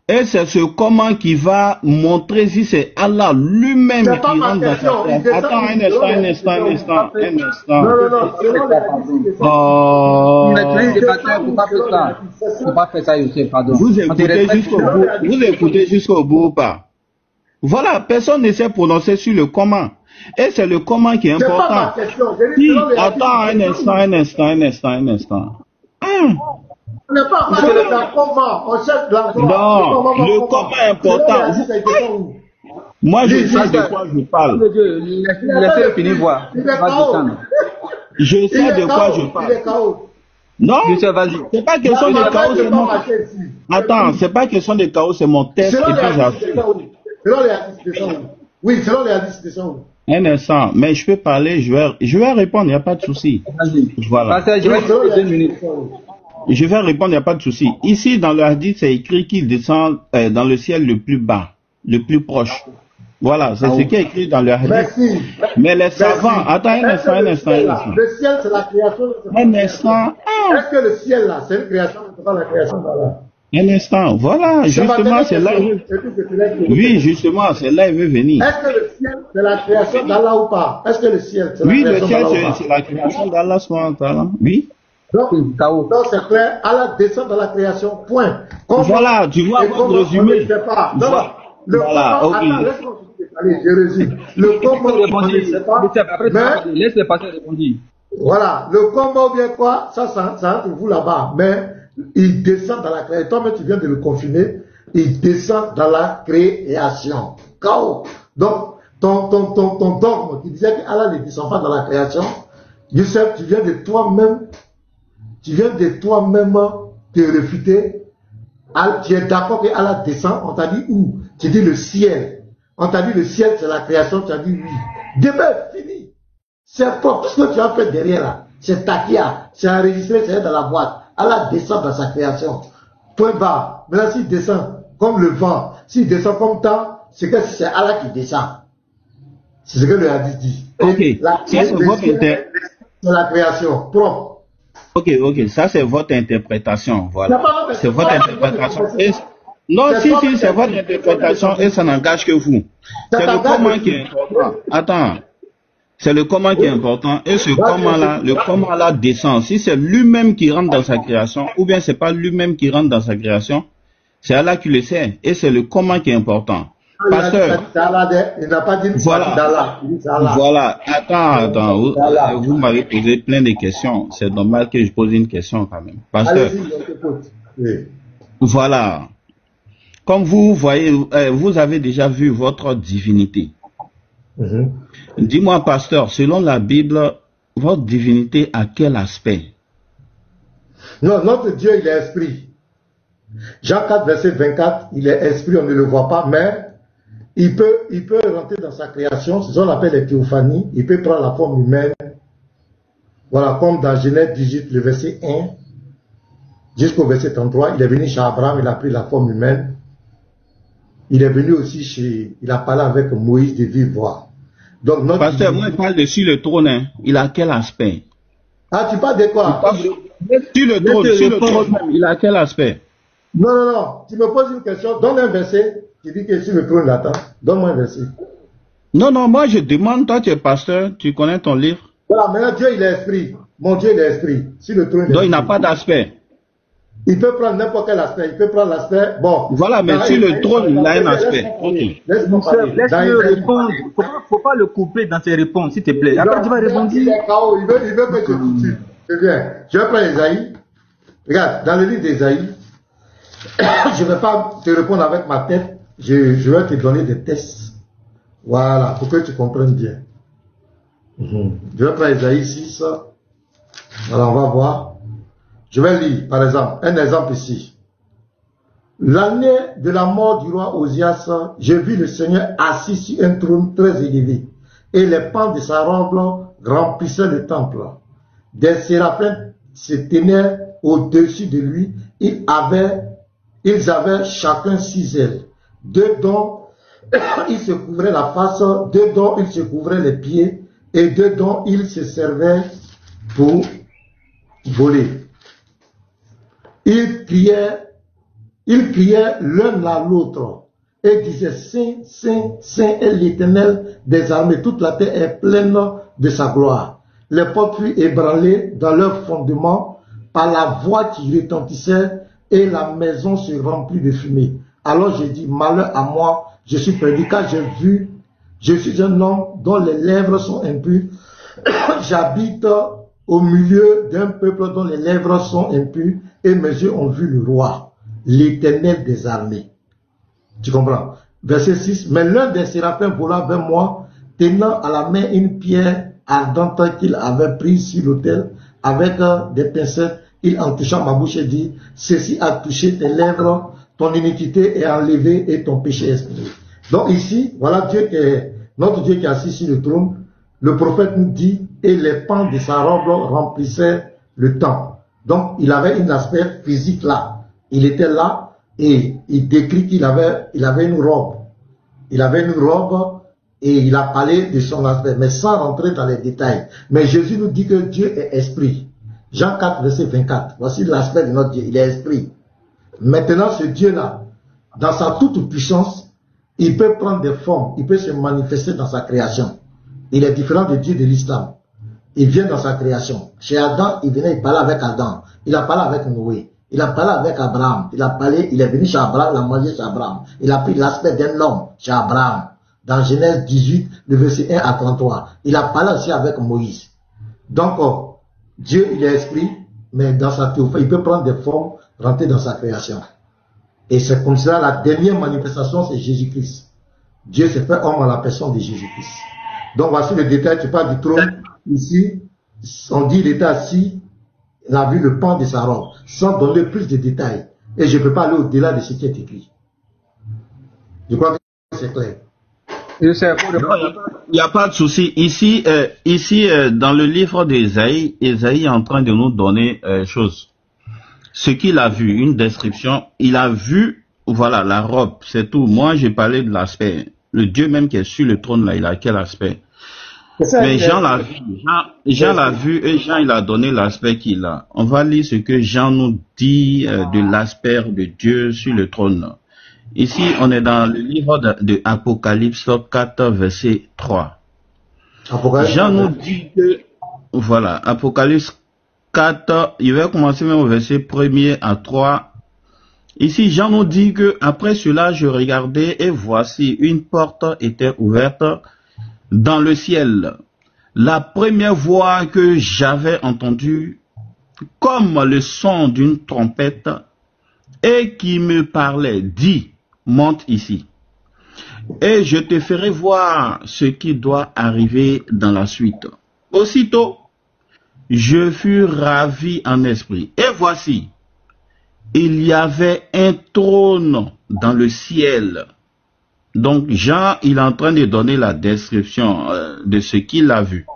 Et c'est ce comment qui va montrer si c'est Allah lui-même qui rentre dans sa place. Attends un instant. Vous écoutez jusqu'au bout ou pas? Voilà, personne ne s'est prononcé sur le comment. Et c'est le comment qui est important. Attends un instant. On n'est pas en train de comment, on cherche l'argent. Non, le comment est important. Moi, je sais de quoi je parle. Laissez-le finir voir. Je sais de quoi je parle. Non, c'est pas question de chaos, c'est mon... Attends, c'est pas question de chaos, c'est mon test et puis j'assume. Oui, selon les hadiths, c'est ça. Un instant, mais je peux parler, je vais répondre, il n'y a pas de souci. Voilà. Je vais répondre, il n'y a pas de souci. Ici, dans le hadith, c'est écrit qu'il descend dans le ciel le plus bas, le plus proche. Voilà, c'est ce qui est écrit dans le hadith. Merci. Mais les savants, attends un instant. Le ciel, c'est la création. Un instant. Est-ce que le ciel, là, c'est une création, c'est pas la création d'Allah? Un instant, voilà, justement, c'est là. Oui, justement, c'est là il veut venir. Est-ce que le ciel, c'est la création d'Allah ou pas? Est-ce que le ciel, c'est la création d'Allah? Oui, le ciel, c'est la création d'Allah, oui. Donc c'est clair, Allah descend dans la création, point. Voilà, tu vois, votre résumé. Voilà, ok. Allez, je résume. Le comment, on ne sait pas. Mais laisse les passer répondre. Voilà, le comment ou bien quoi, ça entre vous là-bas. Mais il descend dans la création. Toi-même, tu viens de le confiner. Il descend dans la création. Chaos. Donc, ton dogme qui disait qu'Allah ne descend pas dans la création, Youssef, tu viens de toi-même te réfuter. Tu es d'accord que Allah descend, on t'a dit où? Tu dis le ciel. On t'a dit le ciel c'est la création, tu as dit oui. Demain, fini. C'est propre. Tout ce que tu as fait derrière là, c'est taquia, c'est enregistré, c'est dans la boîte. Allah descend dans sa création. Point barre. Maintenant, s'il descend comme le vent, s'il descend comme temps, c'est que c'est Allah qui descend. C'est ce que le hadith dit. Ok. C'est la création propre. Ok, ça c'est votre interprétation, voilà. C'est votre interprétation. Non, si, c'est votre interprétation et ça n'engage que vous. C'est le comment qui est important. Attends. C'est le comment qui est important et ce comment-là, le comment-là descend. Si c'est lui-même qui rentre dans sa création ou bien c'est pas lui-même qui rentre dans sa création, c'est Allah qui le sait et c'est le comment qui est important. Pasteur, il n'a pas dit voilà, attends, vous m'avez posé plein de questions, c'est normal que je pose une question quand même. Pasteur, voilà, comme vous voyez, vous avez déjà vu votre divinité. Dis-moi, pasteur, selon la Bible, votre divinité a quel aspect? Non, notre Dieu, il est esprit. Jean 4, verset 24, il est esprit, on ne le voit pas, mais il peut rentrer dans sa création, c'est ce qu'on appelle les théophanies, il peut prendre la forme humaine. Voilà, comme dans Genèse 18, le verset 1, jusqu'au verset 33, il est venu chez Abraham, il a pris la forme humaine. Il est venu aussi il a parlé avec Moïse de vive voix. Donc, notre pasteur, moi je parle de sur le trône, hein. Il a quel aspect? Ah, tu parles de quoi? Sur le trône même, il a quel aspect? Non, tu me poses une question, donne un verset. Tu dis que sur le trône d'attend, donne-moi un verset. Non, moi je demande, toi tu es pasteur, tu connais ton livre. Voilà, maintenant Dieu il est esprit. Mon Dieu il est esprit. Sur le trône. Donc il n'a pas d'aspect. Il peut prendre n'importe quel aspect. Il peut prendre l'aspect. Bon. Voilà, mais sur le trône il a un aspect. Ok. Laisse-le répondre. Faut pas le couper dans ses réponses, s'il te plaît. Après tu vas répondre. Il veut que je continue. C'est bien. Je vais prendre Esaïe. Regarde, dans le livre d'Esaïe, je ne vais pas te répondre avec ma tête. Je vais te donner des tests. Voilà, pour que tu comprennes bien. Je vais prendre Esaïe 6. Alors, on va voir. Je vais lire, par exemple, un exemple ici. L'année de la mort du roi Osias, j'ai vu le Seigneur assis sur un trône très élevé, et les pans de sa robe remplissaient le temple. Des séraphins se tenaient au-dessus de lui. Ils avaient chacun 6 ailes. 2 dont ils se couvraient la face, 2 dont ils se couvraient les pieds, et 2 dont ils se servaient pour voler. Ils criaient l'un à l'autre et disaient: Saint, Saint, Saint est l'Éternel des armées, toute la terre est pleine de sa gloire. Les portes furent ébranlées dans leur fondement par la voix qui retentissait et la maison se remplit de fumée. Alors j'ai dit: malheur à moi, je suis perdu, car je suis un homme dont les lèvres sont impures. J'habite au milieu d'un peuple dont les lèvres sont impures, et mes yeux ont vu le roi, l'Éternel des armées. Tu comprends? Verset 6. Mais l'un des séraphins vola vers moi, tenant à la main une pierre ardente qu'il avait prise sur l'autel, avec des pincettes. Il en toucha ma bouche et dit: ceci a touché tes lèvres, ton iniquité est enlevée et ton péché expiré. Donc ici, voilà notre Dieu qui est assis sur le trône. Le prophète nous dit: et les pans de sa robe remplissaient le temple. Donc il avait un aspect physique là. Il était là et il décrit qu'il avait une robe. Il avait une robe et il a parlé de son aspect, mais sans rentrer dans les détails. Mais Jésus nous dit que Dieu est esprit. Jean 4, verset 24. Voici l'aspect de notre Dieu. Il est esprit. Maintenant, ce Dieu-là, dans sa toute puissance, il peut prendre des formes, il peut se manifester dans sa création. Il est différent de Dieu de l'islam. Il vient dans sa création. Chez Adam, il venait, il parlait avec Adam. Il a parlé avec Noé. Il a parlé avec Abraham. Il est venu chez Abraham, il a mangé chez Abraham. Il a pris l'aspect d'un homme chez Abraham. Dans Genèse 18, le verset 1 à 33. Il a parlé aussi avec Moïse. Donc, Dieu, il est esprit, mais dans sa théophanie, il peut prendre des formes, rentrer dans sa création. Et c'est comme ça, la dernière manifestation, c'est Jésus-Christ. Dieu s'est fait homme en la personne de Jésus-Christ. Donc, voici le détail, tu parles du trône. Ici, on dit, il était assis, il a vu le pan de sa robe, sans donner plus de détails. Et je ne peux pas aller au-delà de ce qui est écrit. Je crois que c'est clair. Il n'y a pas de souci. Ici, dans le livre d'Ésaïe, Ésaïe est en train de nous donner chose. Ce qu'il a vu, une description, il a vu, voilà, la robe, c'est tout. Moi, j'ai parlé de l'aspect. Le Dieu même qui est sur le trône, là, il a quel aspect? Mais Jean l'a vu, Jean l'a vu et Jean, il a donné l'aspect qu'il a. On va lire ce que Jean nous dit de l'aspect de Dieu sur le trône. Ici, on est dans le livre de Apocalypse 4, verset 3. Jean nous dit que, voilà, Apocalypse 4, il va commencer même au verset 1er à 3. Ici, Jean nous dit que, après cela, je regardais et voici, une porte était ouverte dans le ciel. La première voix que j'avais entendue, comme le son d'une trompette, et qui me parlait, dit, monte ici, et je te ferai voir ce qui doit arriver dans la suite. Aussitôt, je fus ravi en esprit. Et voici, il y avait un trône dans le ciel. Donc Jean, il est en train de donner la description de ce qu'il a vu.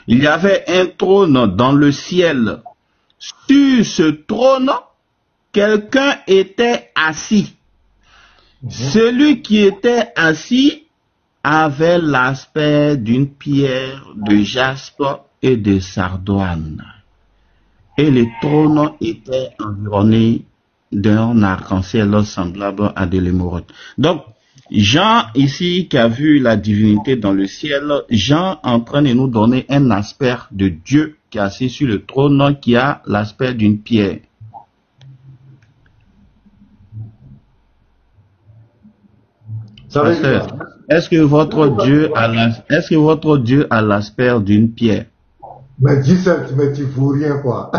Il y avait un trône dans le ciel. Sur ce trône, quelqu'un était assis. Celui qui était assis avait l'aspect d'une pierre de jaspe et de sardoine. Et le trône était environné d'un arc-en-ciel semblable à de l'émeraude. Donc, Jean, ici, qui a vu la divinité dans le ciel, Jean est en train de nous donner un aspect de Dieu qui est assis sur le trône, qui a l'aspect d'une pierre. Est-ce que votre Dieu a l'aspect d'une pierre? Mais dis ça, mais tu fous rien, quoi.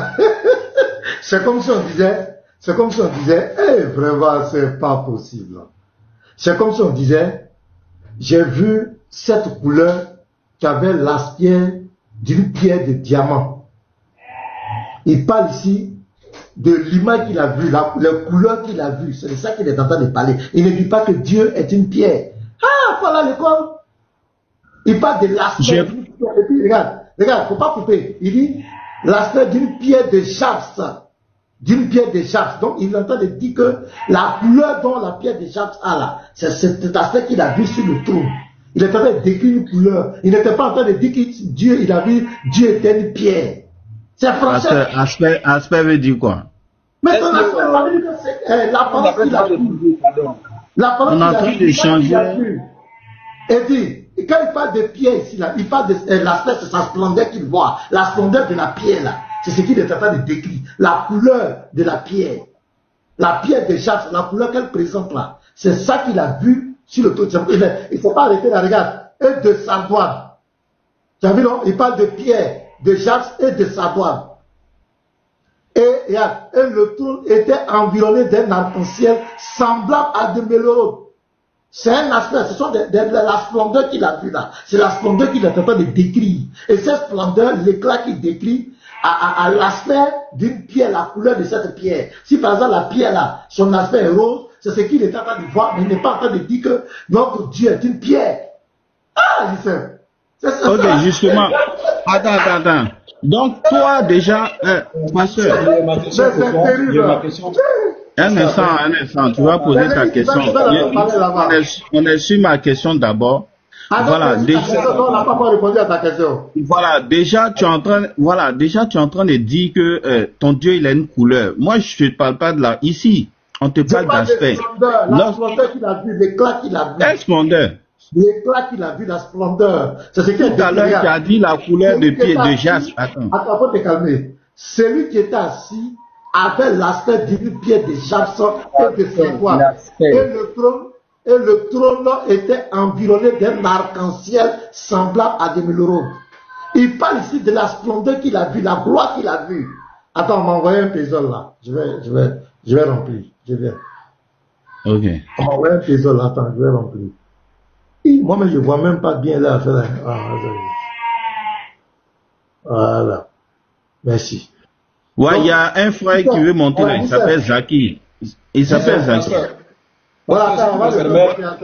C'est comme si on disait, vraiment, c'est pas possible. C'est comme si on disait, j'ai vu cette couleur qui avait l'aspect d'une pierre de diamant. Il parle ici de l'image qu'il a vue, la couleur qu'il a vue. C'est de ça qu'il est en train de parler. Il ne dit pas que Dieu est une pierre. Ah, voilà l'école. Il parle de l'aspect d'une pierre. Et puis, regarde, faut pas couper. Il dit l'aspect d'une pierre de jaspe. D'une pierre de jaspe. Donc, il est en train de dire que la couleur dont la pierre de jaspe a là, c'est cet aspect qu'il a vu sur le trône. Il est en train de décrire une couleur. Il n'était pas en train de dire que Dieu, il a vu, Dieu était une pierre. C'est français. Aspect veut dire quoi? Mais ton aspect, ça veut dire que c'est l'apparence qu'il a vu. L'apparence qu'il a vu. On est en train de changer. Et dit, quand il parle de pierre ici, là, il parle de l'aspect, c'est sa splendeur qu'il voit. La splendeur de la pierre, là. C'est ce qu'il est en train de décrire. La couleur de la pierre. La pierre de jaspe, la couleur qu'elle présente là. C'est ça qu'il a vu sur le trône. Il ne s'est pas arrêté là, regarde. Et de sardoine. Tu as vu, non? Il parle de pierre, de jaspe et de sardoine. Et le trône était environné d'un arc-en-ciel semblable à de l'émeraude. C'est un aspect, ce sont la splendeur qu'il a vu là. C'est la splendeur qu'il est en train de décrire. Et cette splendeur, l'éclat qu'il décrit, à l'aspect d'une pierre, la couleur de cette pierre. Si par exemple la pierre là, son aspect est rose, c'est ce qu'il est en train de voir, mais il n'est pas en train de dire que notre Dieu est une pierre. Ah, je sais. Ok, justement. Attends. Donc, toi, déjà, ma soeur. Un instant, tu vas poser ta question. On est sur ma question d'abord. Voilà, déjà, tu es en train de dire que ton Dieu, il a une couleur. Moi, je ne te parle pas de là. Ici, on te parle d'aspect. La splendeur qu'il a vu, l'éclat qu'il a vu. Un splendeur. L'éclat qu'il a vu, la splendeur. C'est ce qu'il tout à l'heure, tu as dit la couleur de pied de jaspe. Attends, faut te calmer. Celui qui était assis avait l'aspect d'une pierre de jaspe et de savoie. Et le trône était environné d'un arc-en-ciel semblable à des euros. Il parle ici de la splendeur qu'il a vue, la gloire qu'il a vue. Attends, on m'a envoyé un puzzle là. Je vais remplir. Je viens. Ok. On m'a envoyé un puzzle là. Attends, je vais remplir. Moi-même, je ne vois même pas bien là. Voilà. Merci. Ouais, il y a un frère qui veut monter là. Il s'appelle Zaki. Voilà, attends, on va le faire.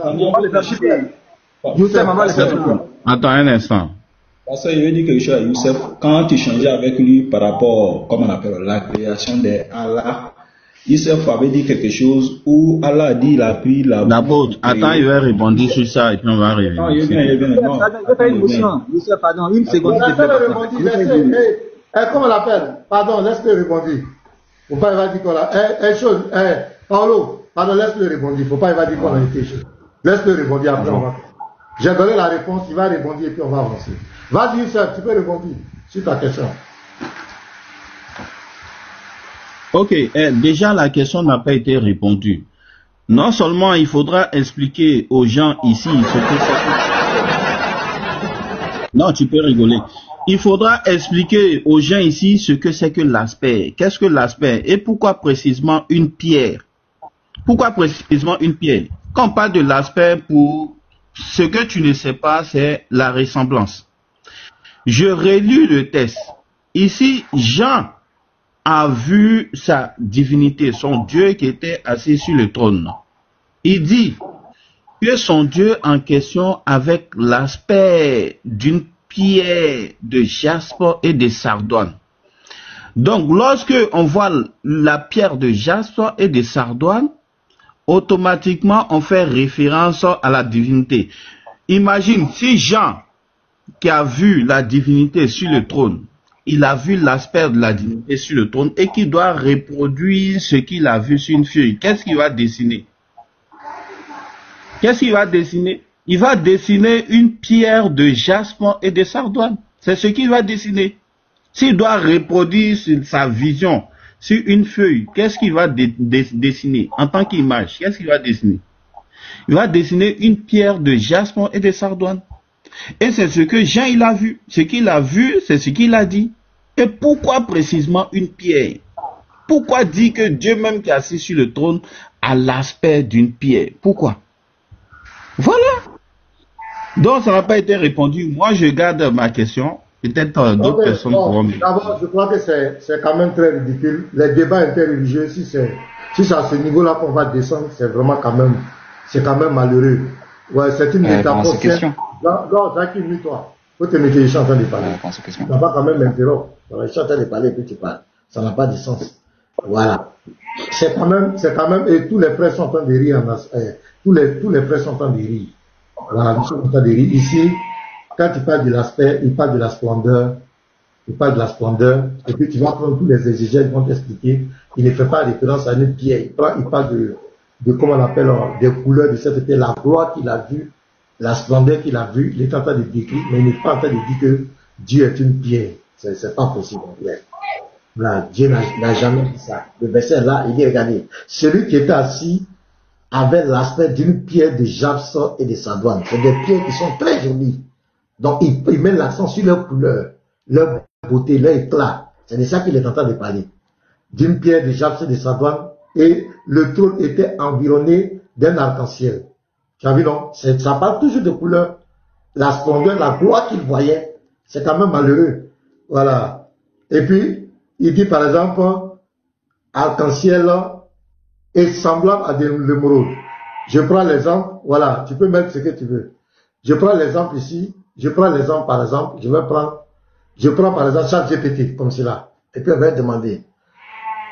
Attends un instant. Parce qu'il veut dire quelque chose à Youssef. Quand tu changeais avec lui par rapport, comment on appelle, la création de Allah, Youssef avait dit quelque chose où Allah a dit il a pris la... D'abord, attends, il va répondre sur ça et puis on va revenir. Non, il vient. Non, je vais faire une motion. Youssef, pardon, une seconde. Comment on l'appelle? Pardon, laisse-le répondre. Faut pas, il va dire qu'on a... Paulo, pardon, laisse-le répondre. Il ne faut pas, il va dire qu'on a été chaud. Laisse-le répondre après. J'ai donné la réponse, il va répondre et puis on va avancer. Vas-y, Youssef, tu peux répondre sur ta question. Ok, déjà la question n'a pas été répondue. Non seulement il faudra expliquer aux gens ici ce que c'est. Non, tu peux rigoler. Il faudra expliquer aux gens ici ce que c'est que l'aspect. Qu'est-ce que l'aspect et pourquoi précisément une pierre? Pourquoi précisément une pierre? Quand on parle de l'aspect, pour ce que tu ne sais pas, c'est la ressemblance. Je relis le texte. Ici, Jean a vu sa divinité, son Dieu qui était assis sur le trône. Il dit que son Dieu en question avec l'aspect d'une pierre de jaspe et de sardoine. Donc, lorsque on voit la pierre de jaspe et de sardoine, automatiquement, on fait référence à la divinité. Imagine si Jean, qui a vu la divinité sur le trône, il a vu l'aspect de la divinité sur le trône et qui doit reproduire ce qu'il a vu sur une feuille. Qu'est-ce qu'il va dessiner? Qu'est-ce qu'il va dessiner? Il va dessiner une pierre de jaspe et de sardoine. C'est ce qu'il va dessiner. S'il doit reproduire sa vision sur une feuille, qu'est-ce qu'il va dessiner en tant qu'image? Qu'est-ce qu'il va dessiner? Il va dessiner une pierre de jaspe et de sardoine. Et c'est ce que Jean il a vu. Ce qu'il a vu, c'est ce qu'il a dit. Et pourquoi précisément une pierre? Pourquoi dire que Dieu même qui est assis sur le trône a l'aspect d'une pierre? Pourquoi? Voilà. Donc ça n'a pas été répondu. Moi je garde ma question. Peut-être d'autres personnes pourront me... D'abord, je crois que c'est quand même très ridicule. Les débats interreligieux, si c'est à ce niveau-là qu'on va descendre, c'est vraiment quand même malheureux. Ouais, c'est une métaphore. Non, Jacques, mets-toi. Faut te mettre, je suis en train de parler. Tu n'as pas quand même m'interrompre. Je suis en train de parler et puis tu parles. Ça n'a pas de sens. Voilà. C'est quand même, et tous les frères sont en train de rire. Tous les frères sont en train de rire. Voilà, nous sommes en train de rire. Ici, quand il parle de l'aspect, il parle de la splendeur. Il parle de la splendeur. Et puis tu vas prendre tous les exégètes qui vont t'expliquer. Il ne fait pas référence à une pierre. Il parle de comment on appelle, des couleurs de cette pierre, la gloire qu'il a vue, la splendeur qu'il a vue. Il est en train de décrire, mais il n'est pas en train de dire que Dieu est une pierre. C'est pas possible. Là, Dieu n'a jamais dit ça. Le verset là, il dit, regardez, celui qui était assis avait l'aspect d'une pierre de jaspe et de sardoine. C'est des pierres qui sont très jolies. Donc, il met l'accent sur leur couleur, leur beauté, leur éclat. C'est de ça qu'il est en train de parler. D'une pierre de jaspe et de sardoine, et le trône était environné d'un arc-en-ciel. Tu as vu, non? Ça parle toujours de couleur. La splendeur, la gloire qu'il voyait, c'est quand même malheureux. Voilà. Et puis, il dit par exemple, arc-en-ciel est semblable à des émeraudes. Je prends l'exemple, voilà, tu peux mettre ce que tu veux. Je prends l'exemple ici, je prends l'exemple par exemple, je prends par exemple ChatGPT, comme cela. Et puis on va demander,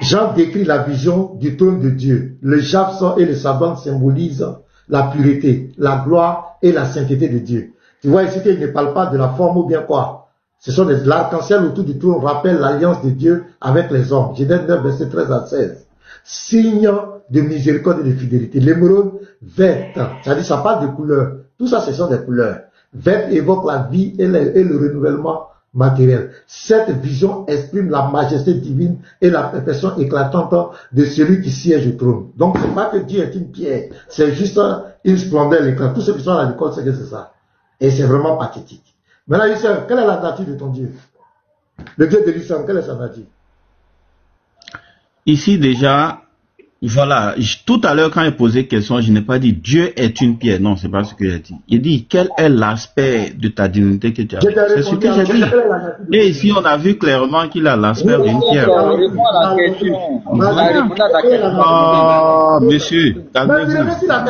Jean décrit la vision du trône de Dieu. Le jaspon et le sabant symbolisent la pureté, la gloire et la sainteté de Dieu. Tu vois ici qu'il ne parle pas de la forme ou bien quoi. Ce sont l'arc-en-ciel autour du trône rappelle l'alliance de Dieu avec les hommes. Genèse 9, verset 13 à 16. Signe de miséricorde et de fidélité. L'émeraude verte, c'est-à-dire ça parle de couleurs. Tout ça, ce sont des couleurs. Verte évoque la vie et le renouvellement matériel. Cette vision exprime la majesté divine et la perfection éclatante de celui qui siège au trône. Donc, c'est pas que Dieu est une pierre, c'est juste une splendeur l'éclat. Tous ceux qui sont à l'école, c'est que c'est ça. Et c'est vraiment pathétique. Maintenant, Youssef, quelle est la nature de ton Dieu? Le Dieu de l'islam, quelle est sa nature? Ici déjà, voilà, tout à l'heure quand il posait question, je n'ai pas dit Dieu est une pierre. Non, c'est pas ce que j'ai dit. Il dit quel est l'aspect de ta divinité que tu as. C'est ce que j'ai dit. Et ici, on a vu clairement qu'il a l'aspect d'une pierre. Oh, monsieur, calmez-vous. La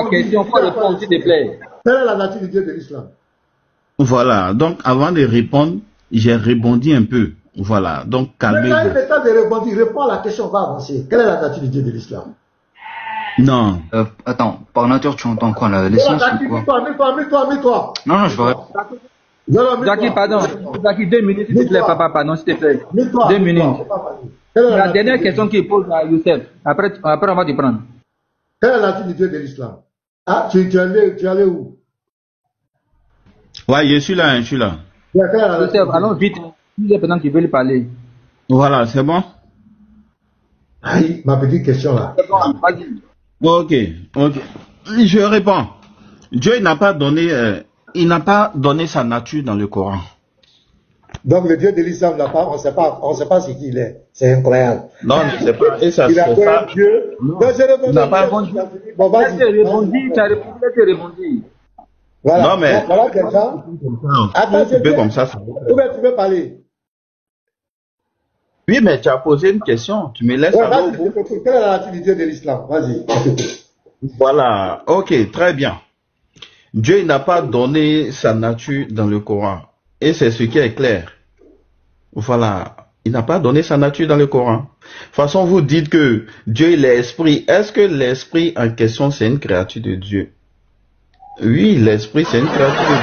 question, faut répondre, s'il te plaît. Quelle est la nature du Dieu de l'islam? Voilà, donc avant de répondre, j'ai rebondi un peu. Voilà, donc calmez-vous. Mais quand il est temps de rebondir, réponds à la question, on va avancer. Quelle est la nature du Dieu de l'islam? Non. Attends, par nature, tu entends quoi là? L'essence ou quoi? Mets-toi. Non, je vais. Jackie, pardon. Jackie, 2 minutes, s'il te plaît, papa, pardon, s'il te plaît. 2 minutes. La dernière question qu'il pose à Youssef. Après, on va te prendre. Quelle est la nature du Dieu de l'islam? Ah, tu es allé où? Ouais, je suis là. Youssef, allons vite. Pendant qu'il veut lui parler. Voilà, c'est bon? Aïe, ma petite question là. Ok. Je réponds. Dieu n'a pas donné, il n'a pas donné sa nature dans le Coran. Donc le Dieu de l'islam n'a pas, on sait pas ce qu'il est. C'est incroyable. Non, je ne sais pas. Et ça, il a fait un Dieu. Il n'a pas répondu. Bon, vas-y. Tu as répondu. Voilà. Non, mais. Voilà quelqu'un. Attends, tu peux comme ça. Tu peux parler. Oui, mais tu as posé une question. Tu me laisses aller au bout. Quelle est la nature du Dieu de l'islam? Vas-y. Voilà. Ok, très bien. Dieu n'a pas donné sa nature dans le Coran. Et c'est ce qui est clair. Voilà. Il n'a pas donné sa nature dans le Coran. De toute façon, vous dites que Dieu est l'esprit. Est-ce que l'esprit en question, c'est une créature de Dieu? Oui, l'esprit, c'est une créature de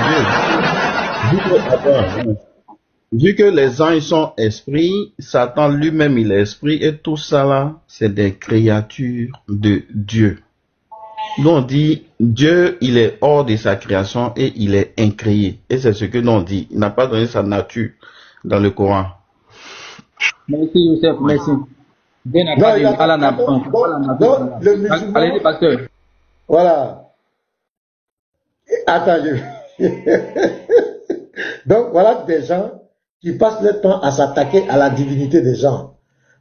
Dieu. Vu que les anges sont esprits, Satan lui-même il est esprit et tout ça là, c'est des créatures de Dieu. Nous on dit, Dieu il est hors de sa création et il est incréé. Et c'est ce que nous on dit, il n'a pas donné sa nature dans le Coran. Merci Youssef, merci. Dieu n'a pas dit, Allah n'a pas dit. Allez, pasteur. Voilà. Attends, donc voilà des gens qui passent leur temps à s'attaquer à la divinité des gens.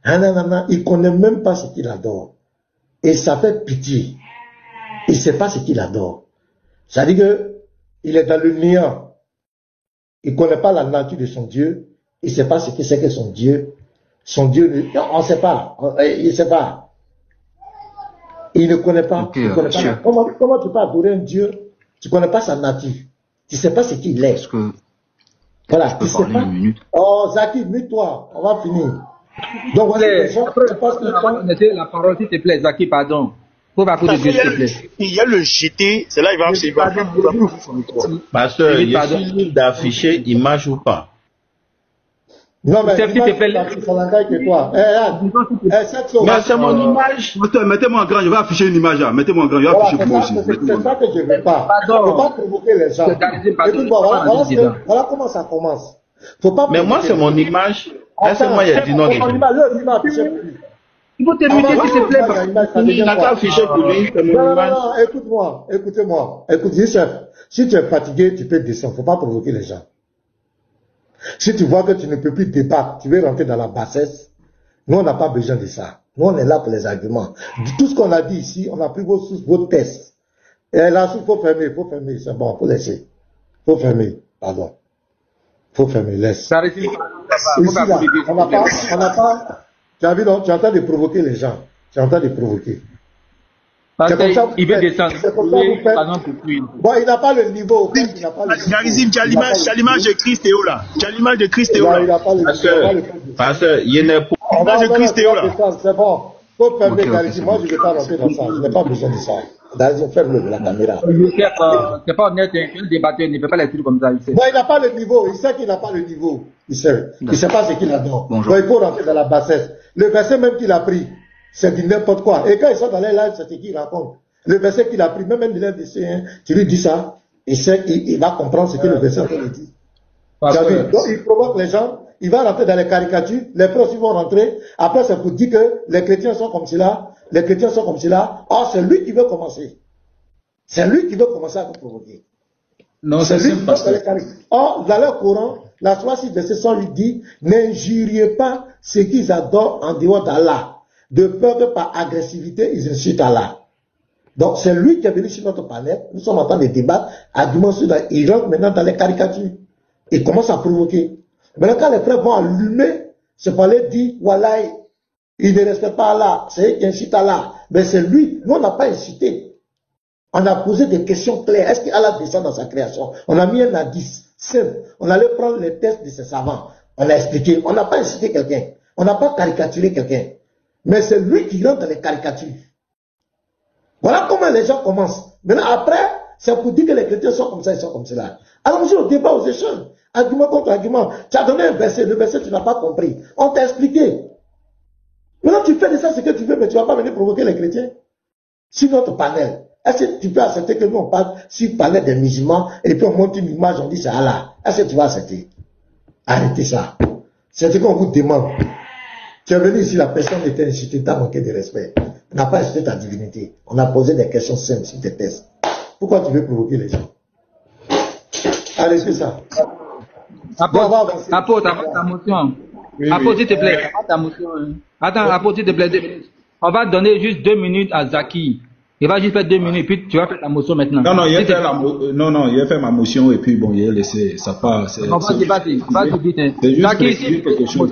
Ils ne connaissent même pas ce qu'il adore. Et ça fait pitié. Il ne sait pas ce qu'il adore. C'est-à-dire qu'il est dans le néant. Il ne connaît pas la nature de son Dieu. Il ne sait pas ce que c'est que son Dieu. Son Dieu, on ne sait pas. Il ne sait pas. Il ne connaît pas. Okay, il connaît pas. Comment tu peux adorer un Dieu? Tu ne connais pas sa nature. Tu ne sais pas ce qu'il est. Voilà, tu sais pas. Oh, Zaki, mets-toi, on va finir. Donc, voilà, la parole, s'il te plaît, Zaki, pardon. Faut pas de Dieu, s'il te plaît. Il y a le GT, c'est là il va Pasteur, il est libre d'afficher image ou pas? Non, mais que toi. Mais c'est mon image. Mettez-moi en grand, je vais afficher une image là. Mettez-moi en grand, je vais afficher pour moi aussi. C'est ça que je ne veux pas. Il ne faut pas provoquer les gens. Voilà comment ça commence. Mais moi, c'est mon image. Est-ce que moi, il a dit non? Il faut te muter, s'il te plaît. Il n'a qu'à afficher pour lui. Non, écoute-moi. Écoute, Youssef, si tu es fatigué, tu peux descendre. Il ne faut pas provoquer les gens. Si tu vois que tu ne peux plus débattre, tu veux rentrer dans la bassesse, nous on n'a pas besoin de ça. Nous on est là pour les arguments. Tout ce qu'on a dit ici, on a pris vos tests. Et là, il faut fermer, c'est bon, faut laisser. Faut fermer, pardon. Faut fermer, laisse. Ça réussit pas. On n'a pas, tu as vu, non, tu es en train de provoquer les gens. Tu es en train de provoquer. C'est comme ça il veut descendre. Bon, il n'a pas le niveau. Garizim, tu as l'image de Christ Théo là. Tu as l'image de Christ Théo là. Pasteur, il n'est pas. Jésus-Christ Théo là. C'est bon. Faut fermer Garizi. Moi, je ne vais pas rentrer dans ça. Je n'ai pas besoin de ça. Garizi, ferme la caméra. C'est pas honnête, un débatteur ne peut pas les trucs comme ça. Non, il n'a pas le niveau. Il sait qu'il n'a pas le niveau. Il sait pas ce qu'il a donc. Donc, il faut rentrer dans la bassesse. Le verset même qu'il a pris, c'est du n'importe quoi. Et quand ils sont dans les lives, c'est ce qu'il raconte. Le verset qu'il a pris, même l'élève de C1, tu lui dis ça, il va comprendre ce que le verset dit. Donc, il provoque les gens. Il va rentrer dans les caricatures, les profs vont rentrer, après c'est pour dire que les chrétiens sont comme cela, les chrétiens sont comme cela. Or, c'est lui qui veut commencer. C'est lui qui veut commencer à vous provoquer. Non, c'est lui qui veut faire les caricatures. Or, dans leur Coran, la 36 verset 108 dit, n'injuriez pas ceux qu'ils adorent en dehors d'Allah, de peur que par agressivité, ils insultent Allah. Donc, c'est lui qui est venu sur notre panel, nous sommes en train de débattre, arguments sur la, il rentre maintenant dans les caricatures. Il commence à provoquer. Maintenant, quand les frères vont allumer, c'est pour aller dire, voilà, il ne respecte pas Allah, c'est eux qui incitent Allah. Mais c'est lui, nous on n'a pas incité. On a posé des questions claires. Est-ce qu'Allah descend dans sa création? On a mis un indice simple. On allait prendre les tests de ces savants. On a expliqué. On n'a pas incité quelqu'un. On n'a pas caricaturé quelqu'un. Mais c'est lui qui rentre dans les caricatures. Voilà comment les gens commencent. Maintenant, après, c'est pour dire que les chrétiens sont comme ça, ils sont comme cela. Alors, monsieur, au débat, aux échanges. Argument contre argument. Tu as donné un verset, le verset tu n'as pas compris. On t'a expliqué. Maintenant tu fais de ça ce que tu veux, mais tu ne vas pas venir provoquer les chrétiens. Sur notre panel, est-ce que tu peux accepter que nous on parle sur le panel des musulmans et puis on monte une image, on dit c'est Allah. Est-ce que tu vas accepter? Arrêtez ça. C'est ce qu'on vous demande. Tu es venu ici, la personne était insultée, tu as manqué de respect. On n'a pas insulté ta divinité. On a posé des questions simples sur tes tests. Pourquoi tu veux provoquer les gens? Allez, c'est ça. Apôtre, avant ta motion. Apôtre, s'il te plaît, avant ta motion. Attends, apôtre, s'il te plaît, 2 minutes. On va donner juste 2 minutes à Zaki. Il va juste faire 2 minutes, puis tu vas faire ta motion maintenant. Non, il a fait ma motion et puis bon, il a laissé, ça passe. Vas-y, vite. C'est juste quelque chose.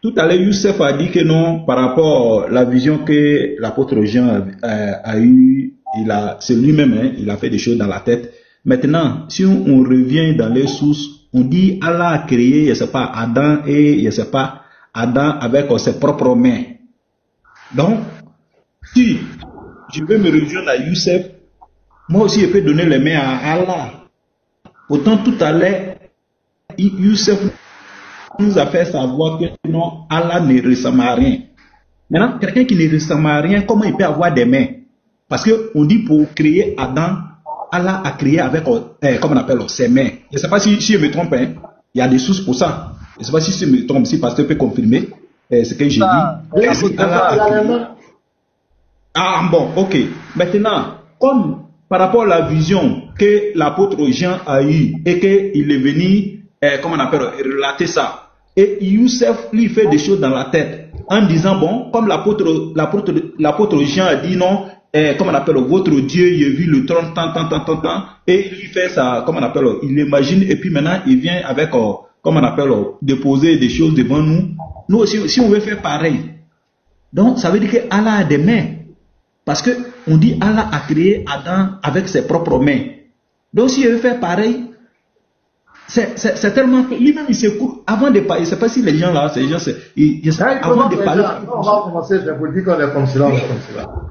Tout à l'heure, Youssef a dit que non, par rapport à la vision que l'apôtre Jean a eue, c'est lui-même, hein, il a fait des choses dans la tête. Maintenant, si on revient dans les sources, on dit Allah a créé, je ne sais pas, Adam et je ne sais pas, Adam avec ses propres mains. Donc, si je veux me rejoindre à Youssef, moi aussi je peux donner les mains à Allah. Pourtant, tout à l'heure, Youssef nous a fait savoir que non, Allah ne ressemble à rien. Maintenant, quelqu'un qui ne ressemble à rien, comment il peut avoir des mains? Parce qu'on dit pour créer Adam, Allah a créé avec, comme on appelle, ses mains. Je ne sais pas si je me trompe, hein. Il y a des sources pour ça. Je ne sais pas si je me trompe, si Pasteur peut confirmer ce que j'ai dit. Ah bon, ok. Maintenant, comme par rapport à la vision que l'apôtre Jean a eue et qu'il est venu, comme on appelle, relater ça. Et Youssef lui fait des choses dans la tête en disant, bon, comme l'apôtre Jean a dit non, comme on appelle, votre Dieu, il a vu le trône, tant, et il lui fait ça, comme on appelle, il imagine, et puis maintenant, il vient avec, comme on appelle, déposer des choses devant nous. Nous aussi, si on veut faire pareil. Donc, ça veut dire que Allah a des mains. Parce que, on dit, Allah a créé Adam avec ses propres mains. Donc, si il veut faire pareil, c'est tellement que lui-même, il s'écoute avant de parler. Je ne sais pas si les gens là, ces gens, avant de parler. On va commencer, je vous dis qu'on est comme cela,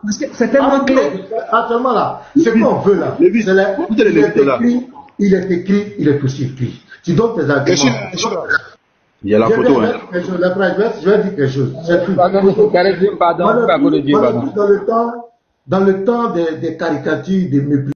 Parce que c'est tellement clair. Actuellement là, ce qu'on veut là, il est écrit, il est aussi écrit. Tu donnes tes arguments. Il y a la photo. Je vais dire quelque chose. Dans le temps des caricatures, des mépris.